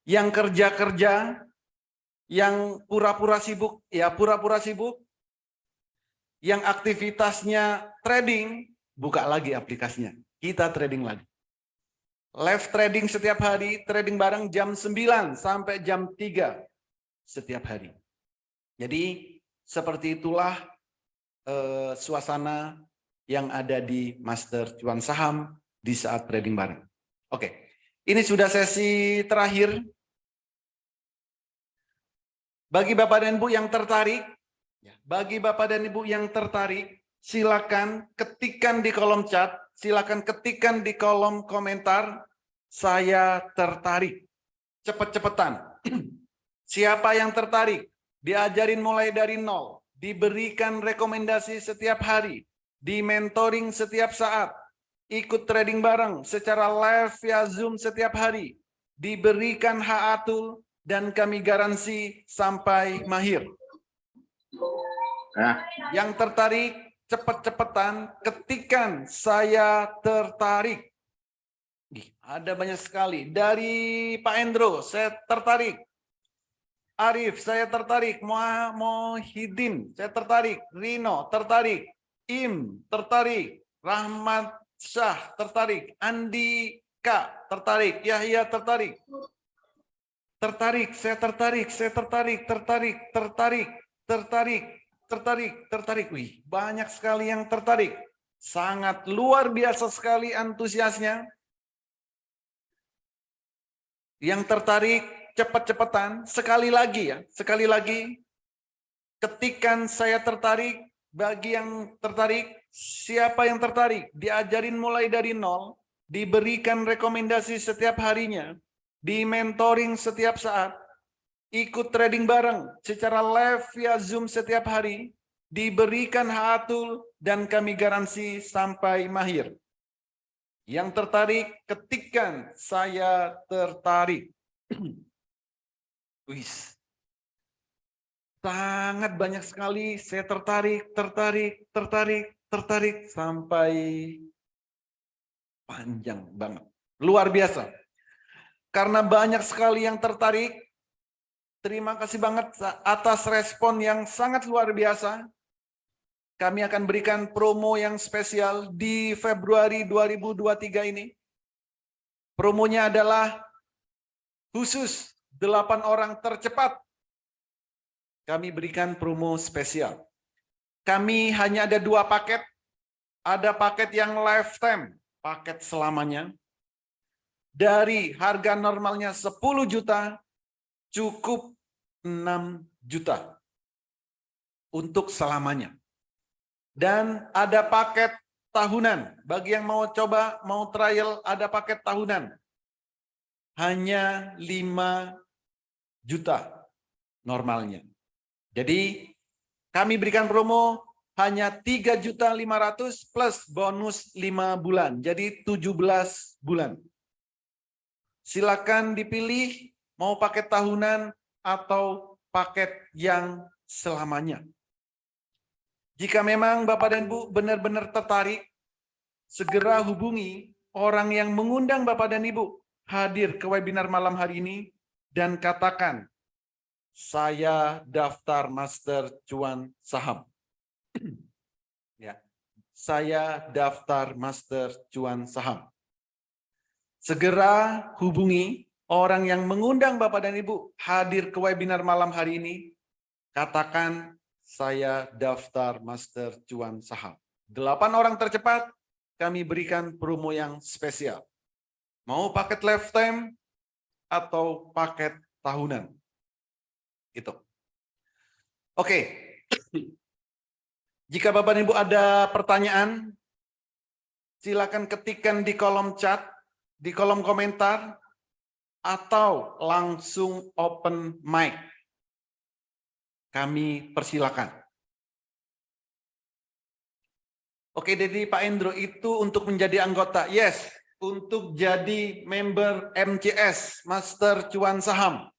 Yang kerja-kerja, yang pura-pura sibuk, ya pura-pura sibuk. Yang aktivitasnya trading, buka lagi aplikasinya. Kita trading lagi. Live trading setiap hari, trading bareng jam 9 sampai jam 3 setiap hari. Jadi seperti itulah suasana yang ada di Master Cuan Saham di saat trading bareng. Oke, ini sudah sesi terakhir. Bagi Bapak dan Ibu yang tertarik, silakan ketikkan di kolom chat, silakan ketikkan di kolom komentar, saya tertarik. Cepet-cepetan. Siapa yang tertarik? Diajarin mulai dari nol, diberikan rekomendasi setiap hari, di mentoring setiap saat, ikut trading bareng secara live via Zoom setiap hari, diberikan HA-tool, dan kami garansi sampai mahir. Nah, Yang tertarik, cepet-cepetan, ketikkan saya tertarik. Ada banyak sekali. Dari Pak Endro, saya tertarik. Arif, saya tertarik. Mohidin, saya tertarik. Rino, tertarik. Im, tertarik. Rahmat Syah, tertarik. Andika, tertarik. Yahya, tertarik. Tertarik, saya tertarik. Saya tertarik, tertarik. Wih, banyak sekali yang tertarik. Sangat luar biasa sekali antusiasnya. Yang tertarik, cepat-cepatan, sekali lagi, ketikkan saya tertarik. Bagi yang tertarik, siapa yang tertarik? Diajarin mulai dari nol, diberikan rekomendasi setiap harinya, di mentoring setiap saat, ikut trading bareng secara live via Zoom setiap hari, diberikan HA-tool, dan kami garansi sampai mahir. Yang tertarik, ketikkan saya tertarik. Wis. Sangat banyak sekali saya tertarik sampai panjang banget. Luar biasa. Karena banyak sekali yang tertarik, terima kasih banget atas respon yang sangat luar biasa. Kami akan berikan promo yang spesial di Februari 2023 ini. Promonya adalah khusus 8 orang tercepat kami berikan promo spesial. Kami hanya ada 2 paket. Ada paket yang lifetime, paket selamanya. Dari harga normalnya 10 juta, cukup 6 juta untuk selamanya. Dan ada paket tahunan. Bagi yang mau coba, mau trial, ada paket tahunan. Hanya 5 juta normalnya. Jadi kami berikan promo hanya 3.500.000 plus bonus 5 bulan. Jadi 17 bulan. Silakan dipilih mau paket tahunan atau paket yang selamanya. Jika memang Bapak dan Ibu benar-benar tertarik, segera hubungi orang yang mengundang Bapak dan Ibu hadir ke webinar malam hari ini dan katakan, saya daftar Master Cuan Saham. Ya, saya daftar Master Cuan Saham. Segera hubungi orang yang mengundang Bapak dan Ibu hadir ke webinar malam hari ini. Katakan, saya daftar Master Cuan Saham. 8 orang tercepat, kami berikan promo yang spesial. Mau paket lifetime atau paket tahunan. Itu. Oke. Jika Bapak dan Ibu ada pertanyaan, silakan ketikkan di kolom chat, di kolom komentar, atau langsung open mic. Kami persilakan. Oke, jadi Pak Endro, itu untuk menjadi anggota. Yes, untuk jadi member MCS, Master Cuan Saham.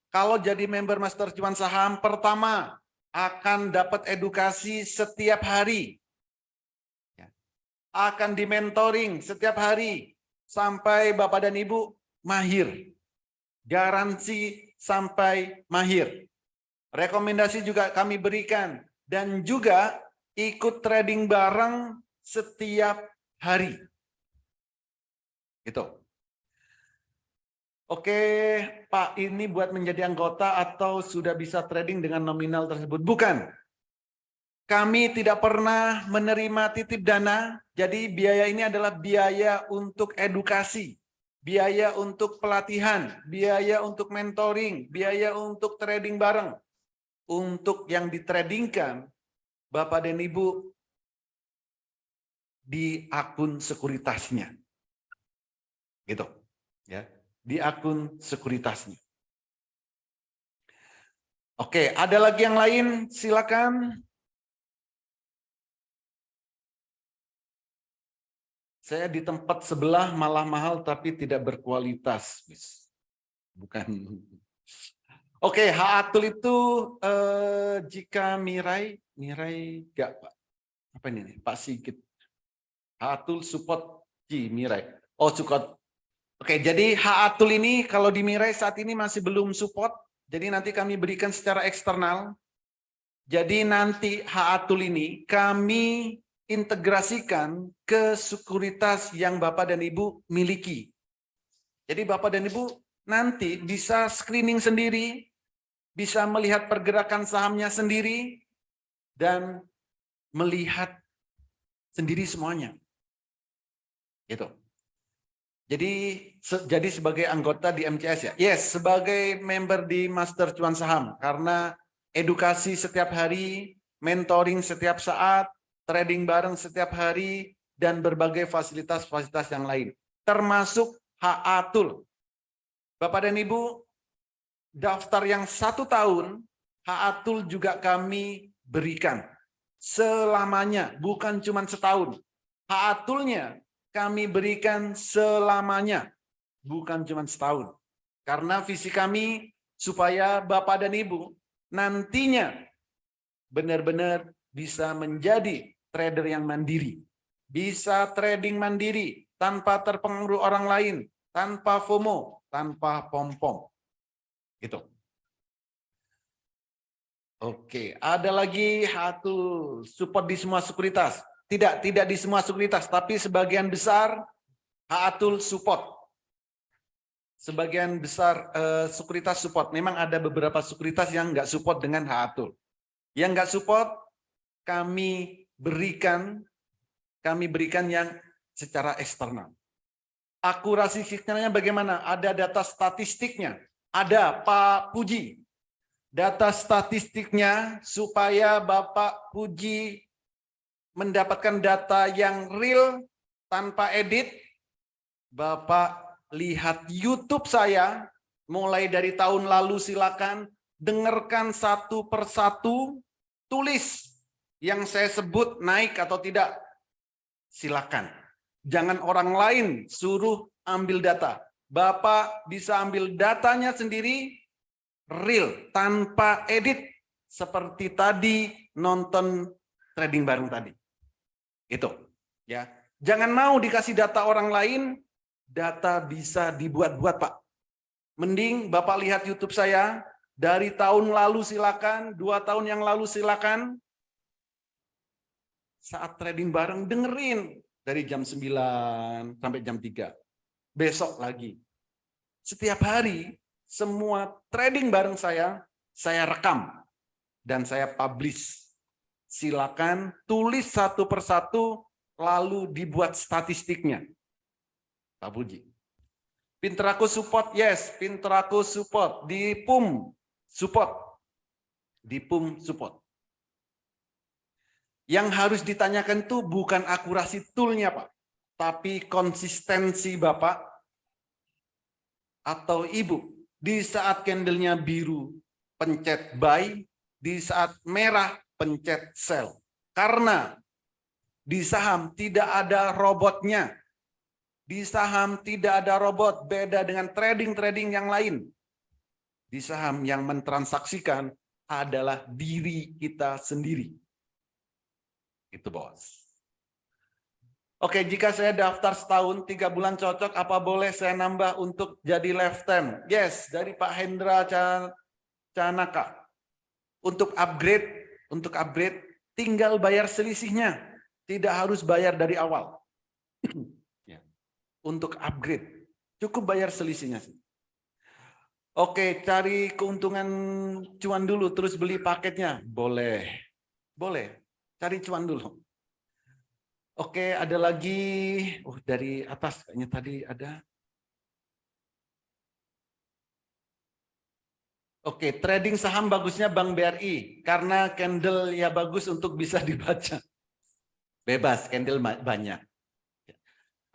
Kalau jadi member Master Cuan Saham, pertama akan dapat edukasi setiap hari. Akan di-mentoring setiap hari sampai Bapak dan Ibu mahir. Garansi sampai mahir. Rekomendasi juga kami berikan dan juga ikut trading bareng setiap hari. Gitu. Oke, Pak, ini buat menjadi anggota atau sudah bisa trading dengan nominal tersebut? Bukan. Kami tidak pernah menerima titip dana, jadi biaya ini adalah biaya untuk edukasi, biaya untuk pelatihan, biaya untuk mentoring, biaya untuk trading bareng. Untuk yang ditradingkan, Bapak dan Ibu, di akun sekuritasnya. Gitu. Ya. Di akun sekuritasnya. Oke, ada lagi yang lain? Silakan. Saya di tempat sebelah malah mahal tapi tidak berkualitas. Bukan. Oke, Haatul itu jika Mirai enggak Pak. Apa ini nih? Pak Sigit. Haatul support Mirai. Oh, support. Oke, jadi Haatul ini kalau di Mirai saat ini masih belum support. Jadi nanti kami berikan secara eksternal. Jadi nanti Haatul ini kami integrasikan ke sekuritas yang Bapak dan Ibu miliki. Jadi Bapak dan Ibu nanti bisa screening sendiri, bisa melihat pergerakan sahamnya sendiri, dan melihat sendiri semuanya. Gitu. Jadi sebagai anggota di MCS ya? Yes, sebagai member di Master Cuan Saham. Karena edukasi setiap hari, mentoring setiap saat, trading bareng setiap hari, dan berbagai fasilitas-fasilitas yang lain. Termasuk Haatul. Bapak dan Ibu, daftar yang 1 tahun, Haatul juga kami berikan. Selamanya, bukan cuma setahun. Haatulnya kami berikan selamanya, bukan cuma setahun. Karena visi kami supaya Bapak dan Ibu nantinya benar-benar bisa menjadi trader yang mandiri. Bisa trading mandiri tanpa terpengaruh orang lain, tanpa FOMO, tanpa pom-pom. Gitu. Oke, ada lagi satu support di semua sekuritas. Tidak di semua sekuritas, tapi sebagian besar Haatul support. sebagian besar sekuritas support. Memang ada beberapa sekuritas yang nggak support dengan HA-Tool. Yang nggak support, kami berikan yang secara eksternal. Akurasi signalnya bagaimana? Ada data statistiknya. Ada Pak Puji. Data statistiknya supaya Bapak Puji mendapatkan data yang real tanpa edit. Bapak lihat YouTube saya mulai dari tahun lalu, silakan dengarkan satu persatu, tulis yang saya sebut naik atau tidak. Silakan. Jangan orang lain suruh ambil data. Bapak bisa ambil datanya sendiri, real, tanpa edit. Seperti tadi nonton trading bareng tadi. Itu. Ya. Jangan mau dikasih data orang lain, data bisa dibuat-buat, Pak. Mending Bapak lihat YouTube saya, dari tahun lalu silakan, 2 tahun yang lalu silakan. Saat trading bareng, dengerin. Dari jam 9 sampai jam 3. Besok lagi. Setiap hari, semua trading bareng saya rekam. Dan saya publish. Silakan tulis satu persatu, lalu dibuat statistiknya. Pak Puji. Pintraku support, yes. Pintraku support. Di PUM support. Di PUM support. Yang harus ditanyakan itu bukan akurasi toolnya, Pak. Tapi konsistensi Bapak atau Ibu. Di saat candlenya biru, pencet buy. Di saat merah, pencet sell. Karena di saham tidak ada robotnya. Di saham tidak ada robot, beda dengan trading-trading yang lain. Di saham yang mentransaksikan adalah diri kita sendiri. Itu, Bos. Oke, jika saya daftar setahun, 3 bulan cocok, apa boleh saya nambah untuk jadi lifetime? Yes, dari Pak Hendra Canaka. Untuk upgrade, tinggal bayar selisihnya. Tidak harus bayar dari awal. Untuk upgrade, cukup bayar selisihnya. Oke, cari keuntungan cuan dulu, terus beli paketnya. Boleh. Boleh. Cari cuan dulu. Oke, ada lagi. Dari atas kayaknya tadi ada. Oke, trading saham bagusnya Bank BRI. Karena candle ya bagus untuk bisa dibaca. Bebas, candle banyak.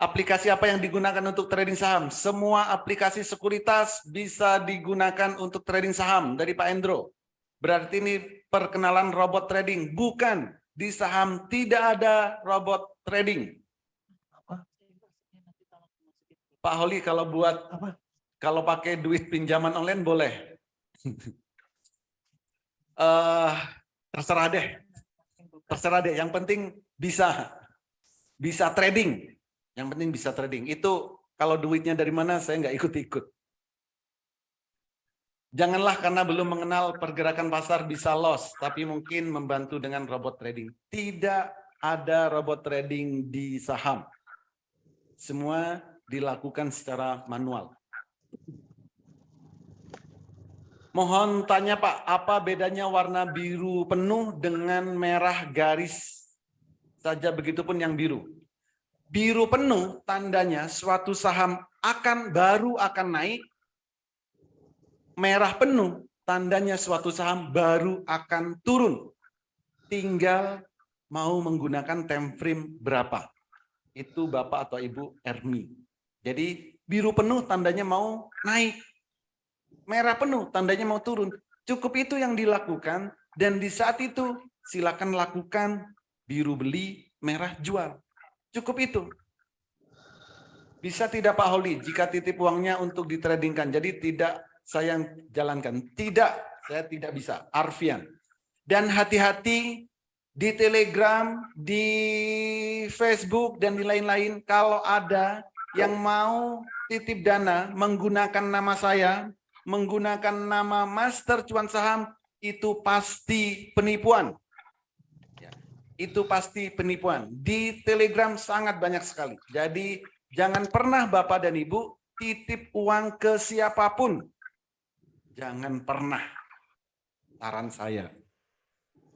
Aplikasi apa yang digunakan untuk trading saham? Semua aplikasi sekuritas bisa digunakan untuk trading saham dari Pak Endro. Berarti ini perkenalan robot trading. Bukan. Di saham tidak ada robot trading. Pak Holi kalau pakai duit pinjaman online boleh. Terserah deh. Yang penting bisa trading. Yang penting bisa trading. Itu kalau duitnya dari mana saya nggak ikut-ikut. Janganlah karena belum mengenal pergerakan pasar bisa loss, tapi mungkin membantu dengan robot trading. Tidak ada robot trading di saham. Semua dilakukan secara manual. Mohon tanya Pak, apa bedanya warna biru penuh dengan merah garis saja, begitupun yang biru? Biru penuh tandanya suatu saham baru akan naik. Merah penuh tandanya suatu saham baru akan turun. Tinggal mau menggunakan time frame berapa. Itu Bapak atau Ibu Ermi. Jadi biru penuh tandanya mau naik. Merah penuh tandanya mau turun. Cukup itu yang dilakukan, dan di saat itu silakan lakukan biru beli, merah jual. Cukup itu. Bisa tidak Pak Holi jika titip uangnya untuk ditradingkan? Jadi tidak saya yang jalankan. Tidak, saya tidak bisa. Arfian. Dan hati-hati di Telegram, di Facebook, dan di lain-lain. Kalau ada yang mau titip dana menggunakan nama saya, menggunakan nama Master Cuan Saham, itu pasti penipuan. Itu pasti penipuan. Di Telegram sangat banyak sekali. Jadi jangan pernah Bapak dan Ibu titip uang ke siapapun. Jangan pernah. Saran saya.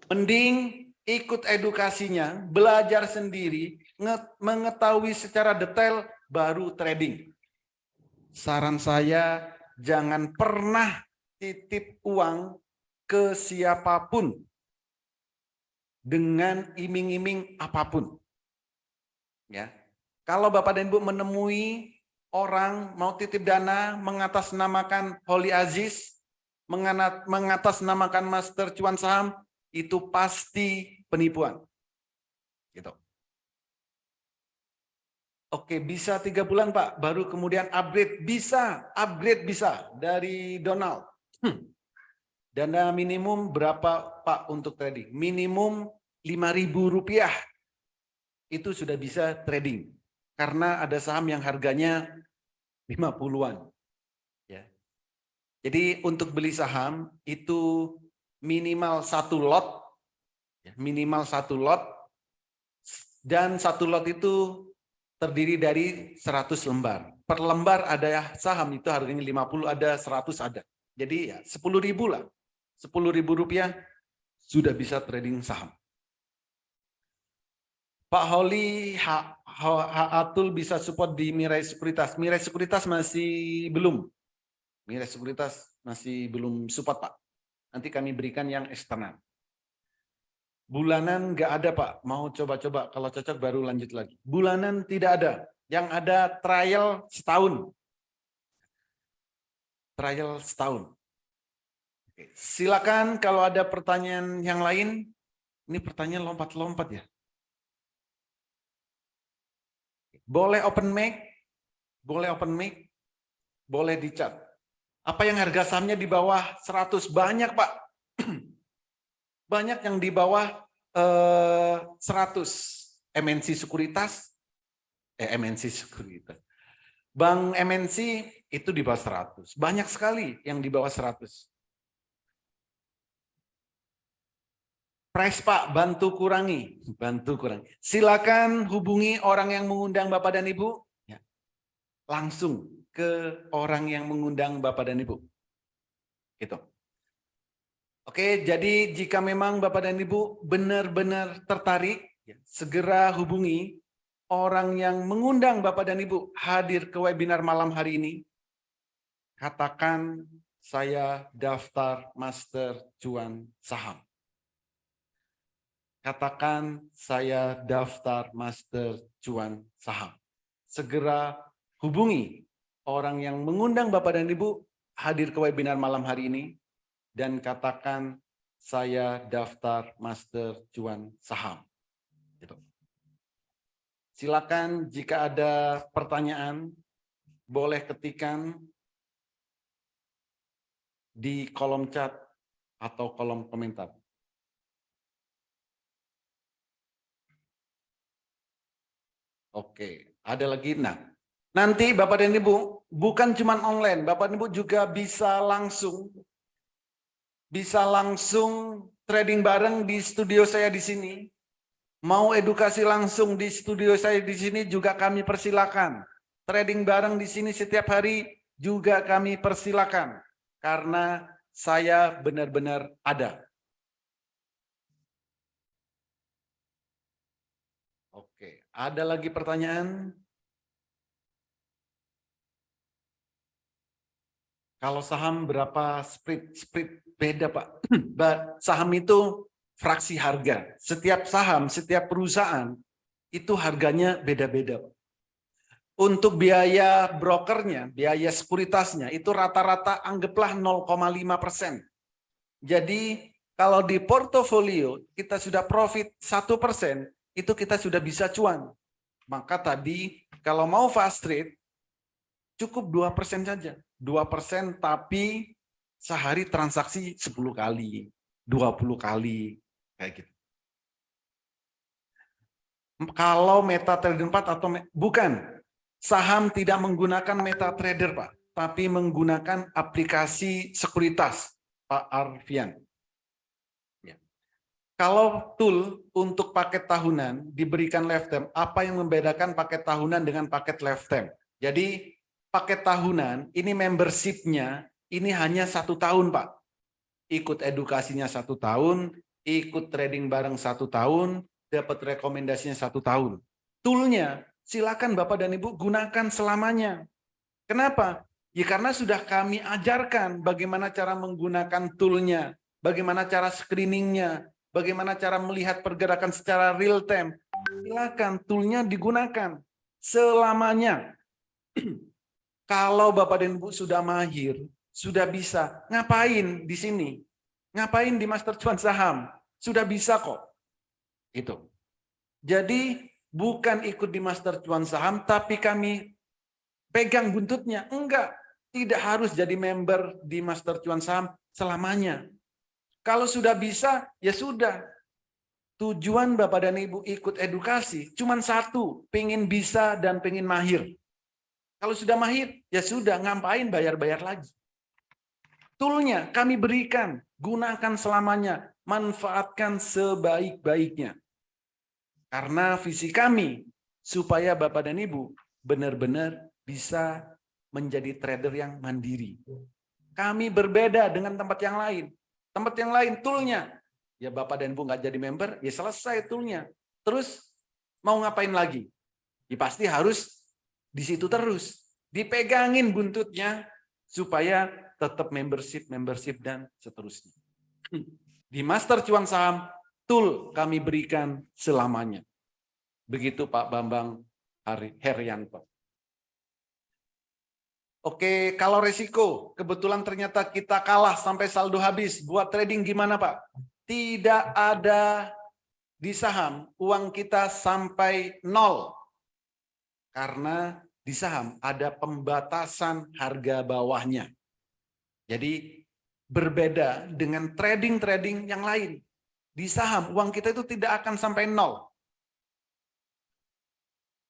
Mending ikut edukasinya, belajar sendiri, mengetahui secara detail, baru trading. Saran saya, jangan pernah titip uang ke siapapun dengan iming-iming apapun. Ya. Kalau Bapak dan Ibu menemui orang mau titip dana mengatasnamakan Holy Aziz, mengatasnamakan Master Cuan Saham, itu pasti penipuan. Gitu. Oke, bisa 3 bulan Pak, baru kemudian upgrade bisa dari Donald. Dana minimum berapa Pak untuk trading? Minimum Rp5.000 itu sudah bisa trading. Karena ada saham yang harganya 50-an. Ya. Jadi untuk beli saham itu minimal 1 lot, minimal 1 lot, dan 1 lot itu terdiri dari 100 lembar. Per lembar ada saham itu harganya 50, ada 100 ada. Jadi ya 10.000 lah. Rp10.000 sudah bisa trading saham. Pak Holly, Atul bisa support di Mirai Sekuritas. Mirai Sekuritas masih belum. Mirai Sekuritas masih belum support Pak. Nanti kami berikan yang eksternal. Bulanan nggak ada Pak. Mau coba-coba. Kalau cocok baru lanjut lagi. Bulanan tidak ada. Yang ada trial setahun. Trial setahun. Oke. Silakan kalau ada pertanyaan yang lain. Ini pertanyaan lompat-lompat ya. Boleh open mic, boleh di chat. Apa yang harga sahamnya di bawah 100? Banyak Pak. Banyak yang di bawah 100. MNC Sekuritas, Bank MNC itu di bawah 100. Banyak sekali yang di bawah 100. Price Pak, bantu kurangi. Silakan hubungi orang yang mengundang Bapak dan Ibu. Ya. Langsung ke orang yang mengundang Bapak dan Ibu. Gitu. Oke, jadi jika memang Bapak dan Ibu benar-benar tertarik, ya, segera hubungi orang yang mengundang Bapak dan Ibu hadir ke webinar malam hari ini. Katakan saya daftar Master Cuan Saham. Katakan saya daftar Master Cuan Saham. Segera hubungi orang yang mengundang Bapak dan Ibu hadir ke webinar malam hari ini dan katakan saya daftar Master Cuan Saham. Gitu. Silakan jika ada pertanyaan boleh ketikkan di kolom chat atau kolom komentar. Oke, ada lagi. Nah, nanti Bapak dan Ibu bukan cuma online, Bapak dan Ibu juga bisa langsung trading bareng di studio saya di sini. Mau edukasi langsung di studio saya di sini juga kami persilakan. Trading bareng di sini setiap hari juga kami persilakan karena saya benar-benar ada. Oke, ada lagi pertanyaan? Kalau saham berapa split beda Pak. Saham itu fraksi harga. Setiap saham, setiap perusahaan itu harganya beda-beda. Untuk biaya brokernya, biaya sekuritasnya itu rata-rata anggaplah 0,5%. Jadi kalau di portofolio kita sudah profit 1%, itu kita sudah bisa cuan. Maka tadi kalau mau fast trade cukup 2% saja. 2% tapi sehari transaksi 10 kali, 20 kali kayak gitu. Kalau MetaTrader 4 atau bukan, saham tidak menggunakan MetaTrader Pak, tapi menggunakan aplikasi sekuritas Pak Arfian. Kalau tool untuk paket tahunan diberikan lifetime, apa yang membedakan paket tahunan dengan paket lifetime? Jadi paket tahunan, ini membership-nya, ini hanya 1 tahun, Pak. Ikut edukasinya 1 tahun, ikut trading bareng 1 tahun, dapat rekomendasinya 1 tahun. Toolnya, silakan Bapak dan Ibu gunakan selamanya. Kenapa? Ya karena sudah kami ajarkan bagaimana cara menggunakan toolnya, bagaimana cara screeningnya, bagaimana cara melihat pergerakan secara real time. Silakan toolnya digunakan selamanya. Kalau Bapak dan Ibu sudah mahir, sudah bisa, ngapain di sini? Ngapain di Master Cuan Saham? Sudah bisa kok. Itu. Jadi bukan ikut di Master Cuan Saham, tapi kami pegang buntutnya. Enggak, tidak harus jadi member di Master Cuan Saham selamanya. Kalau sudah bisa, ya sudah. Tujuan Bapak dan Ibu ikut edukasi cuma satu, pengen bisa dan pengen mahir. Kalau sudah mahir, ya sudah, ngapain bayar-bayar lagi. Toolnya kami berikan, gunakan selamanya, manfaatkan sebaik-baiknya. Karena visi kami, supaya Bapak dan Ibu benar-benar bisa menjadi trader yang mandiri. Kami berbeda dengan tempat yang lain. Tempat yang lain toolnya, ya Bapak dan Ibu nggak jadi member, ya selesai toolnya. Terus mau ngapain lagi? Ya pasti harus di situ terus. Dipegangin buntutnya supaya tetap membership dan seterusnya. Di Master Cuan Saham, tool kami berikan selamanya. Begitu Pak Bambang Herianto. Oke, kalau resiko, kebetulan ternyata kita kalah sampai saldo habis. Buat trading gimana Pak? Tidak ada di saham, uang kita sampai 0. Karena di saham ada pembatasan harga bawahnya. Jadi berbeda dengan trading-trading yang lain. Di saham, uang kita itu tidak akan sampai 0.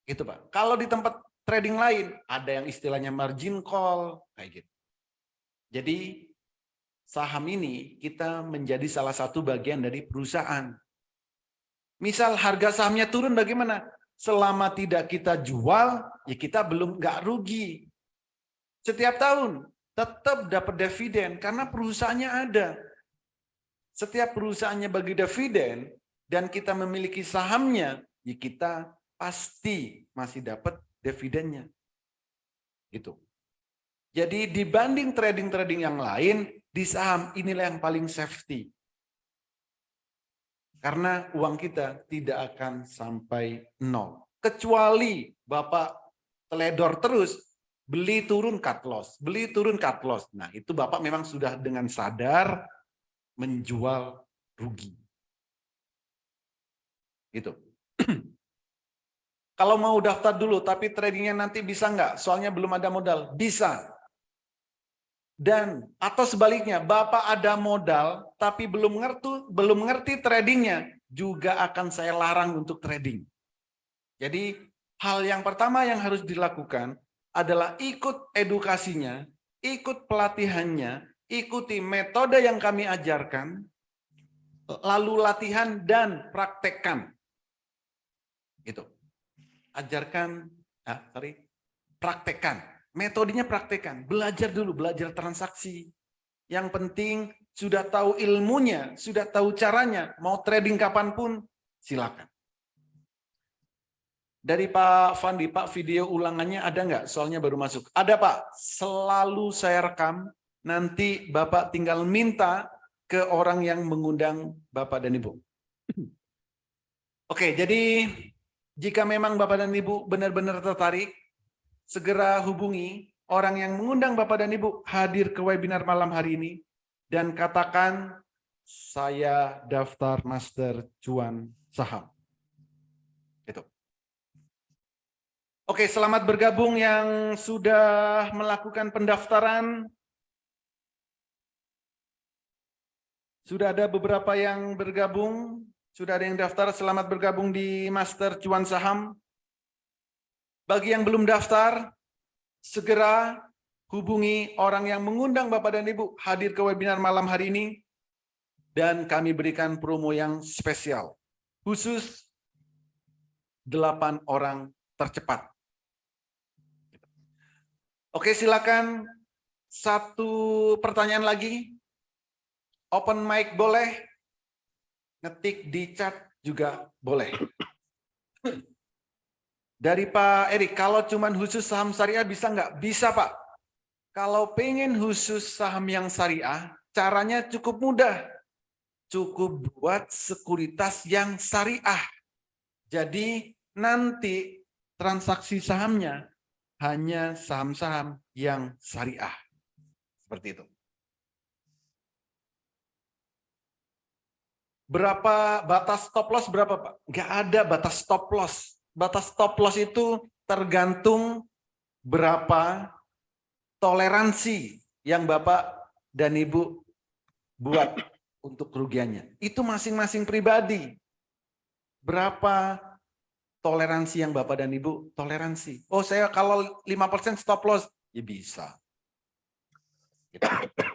Gitu Pak. Kalau di tempat trading lain, ada yang istilahnya margin call, kayak gitu. Jadi saham ini kita menjadi salah satu bagian dari perusahaan. Misal harga sahamnya turun bagaimana? Selama tidak kita jual, ya kita belum nggak rugi. Setiap tahun tetap dapat dividen karena perusahaannya ada. Setiap perusahaannya bagi dividen dan kita memiliki sahamnya, ya kita pasti masih dapat dividennya. Gitu. Jadi dibanding trading-trading yang lain, di saham inilah yang paling safety. Karena uang kita tidak akan sampai 0. Kecuali Bapak teledor terus, beli turun cut loss, beli turun cut loss. Nah itu Bapak memang sudah dengan sadar menjual rugi. Gitu. Kalau mau daftar dulu, tapi tradingnya nanti bisa nggak? Soalnya belum ada modal. Bisa. Dan atau sebaliknya, Bapak ada modal, tapi belum ngerti tradingnya, juga akan saya larang untuk trading. Jadi hal yang pertama yang harus dilakukan adalah ikut edukasinya, ikut pelatihannya, ikuti metode yang kami ajarkan, lalu latihan dan praktekkan. Gitu. Ajarkan, praktekkan. Metodenya praktekkan. Belajar dulu, belajar transaksi. Yang penting sudah tahu ilmunya, sudah tahu caranya, mau trading kapanpun, silakan. Dari Pak Fandi, Pak video ulangannya ada nggak? Soalnya baru masuk. Ada Pak, selalu saya rekam, nanti Bapak tinggal minta ke orang yang mengundang Bapak dan Ibu. Oke, jadi jika memang Bapak dan Ibu benar-benar tertarik, segera hubungi orang yang mengundang Bapak dan Ibu hadir ke webinar malam hari ini dan katakan, saya daftar Master Cuan Saham. Itu. Oke, selamat bergabung yang sudah melakukan pendaftaran. Sudah ada beberapa yang bergabung, sudah ada yang daftar, selamat bergabung di Master Cuan Saham. Bagi yang belum daftar, segera hubungi orang yang mengundang Bapak dan Ibu hadir ke webinar malam hari ini, dan kami berikan promo yang spesial, khusus 8 orang tercepat. Oke, silakan satu pertanyaan lagi. Open mic boleh, ngetik di chat juga boleh. Dari Pak Erik, kalau cuman khusus saham syariah bisa nggak? Bisa Pak. Kalau pengen khusus saham yang syariah, caranya cukup mudah. Cukup buat sekuritas yang syariah. Jadi nanti transaksi sahamnya hanya saham-saham yang syariah. Seperti itu. Berapa batas stop loss berapa Pak? Nggak ada batas stop loss. Batas stop loss itu tergantung berapa toleransi yang Bapak dan Ibu buat untuk kerugiannya. Itu masing-masing pribadi. Berapa toleransi yang Bapak dan Ibu toleransi? Oh, saya kalau 5% stop loss, ya bisa.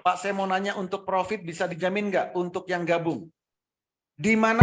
Pak, saya mau nanya untuk profit bisa dijamin nggak untuk yang gabung? Di mana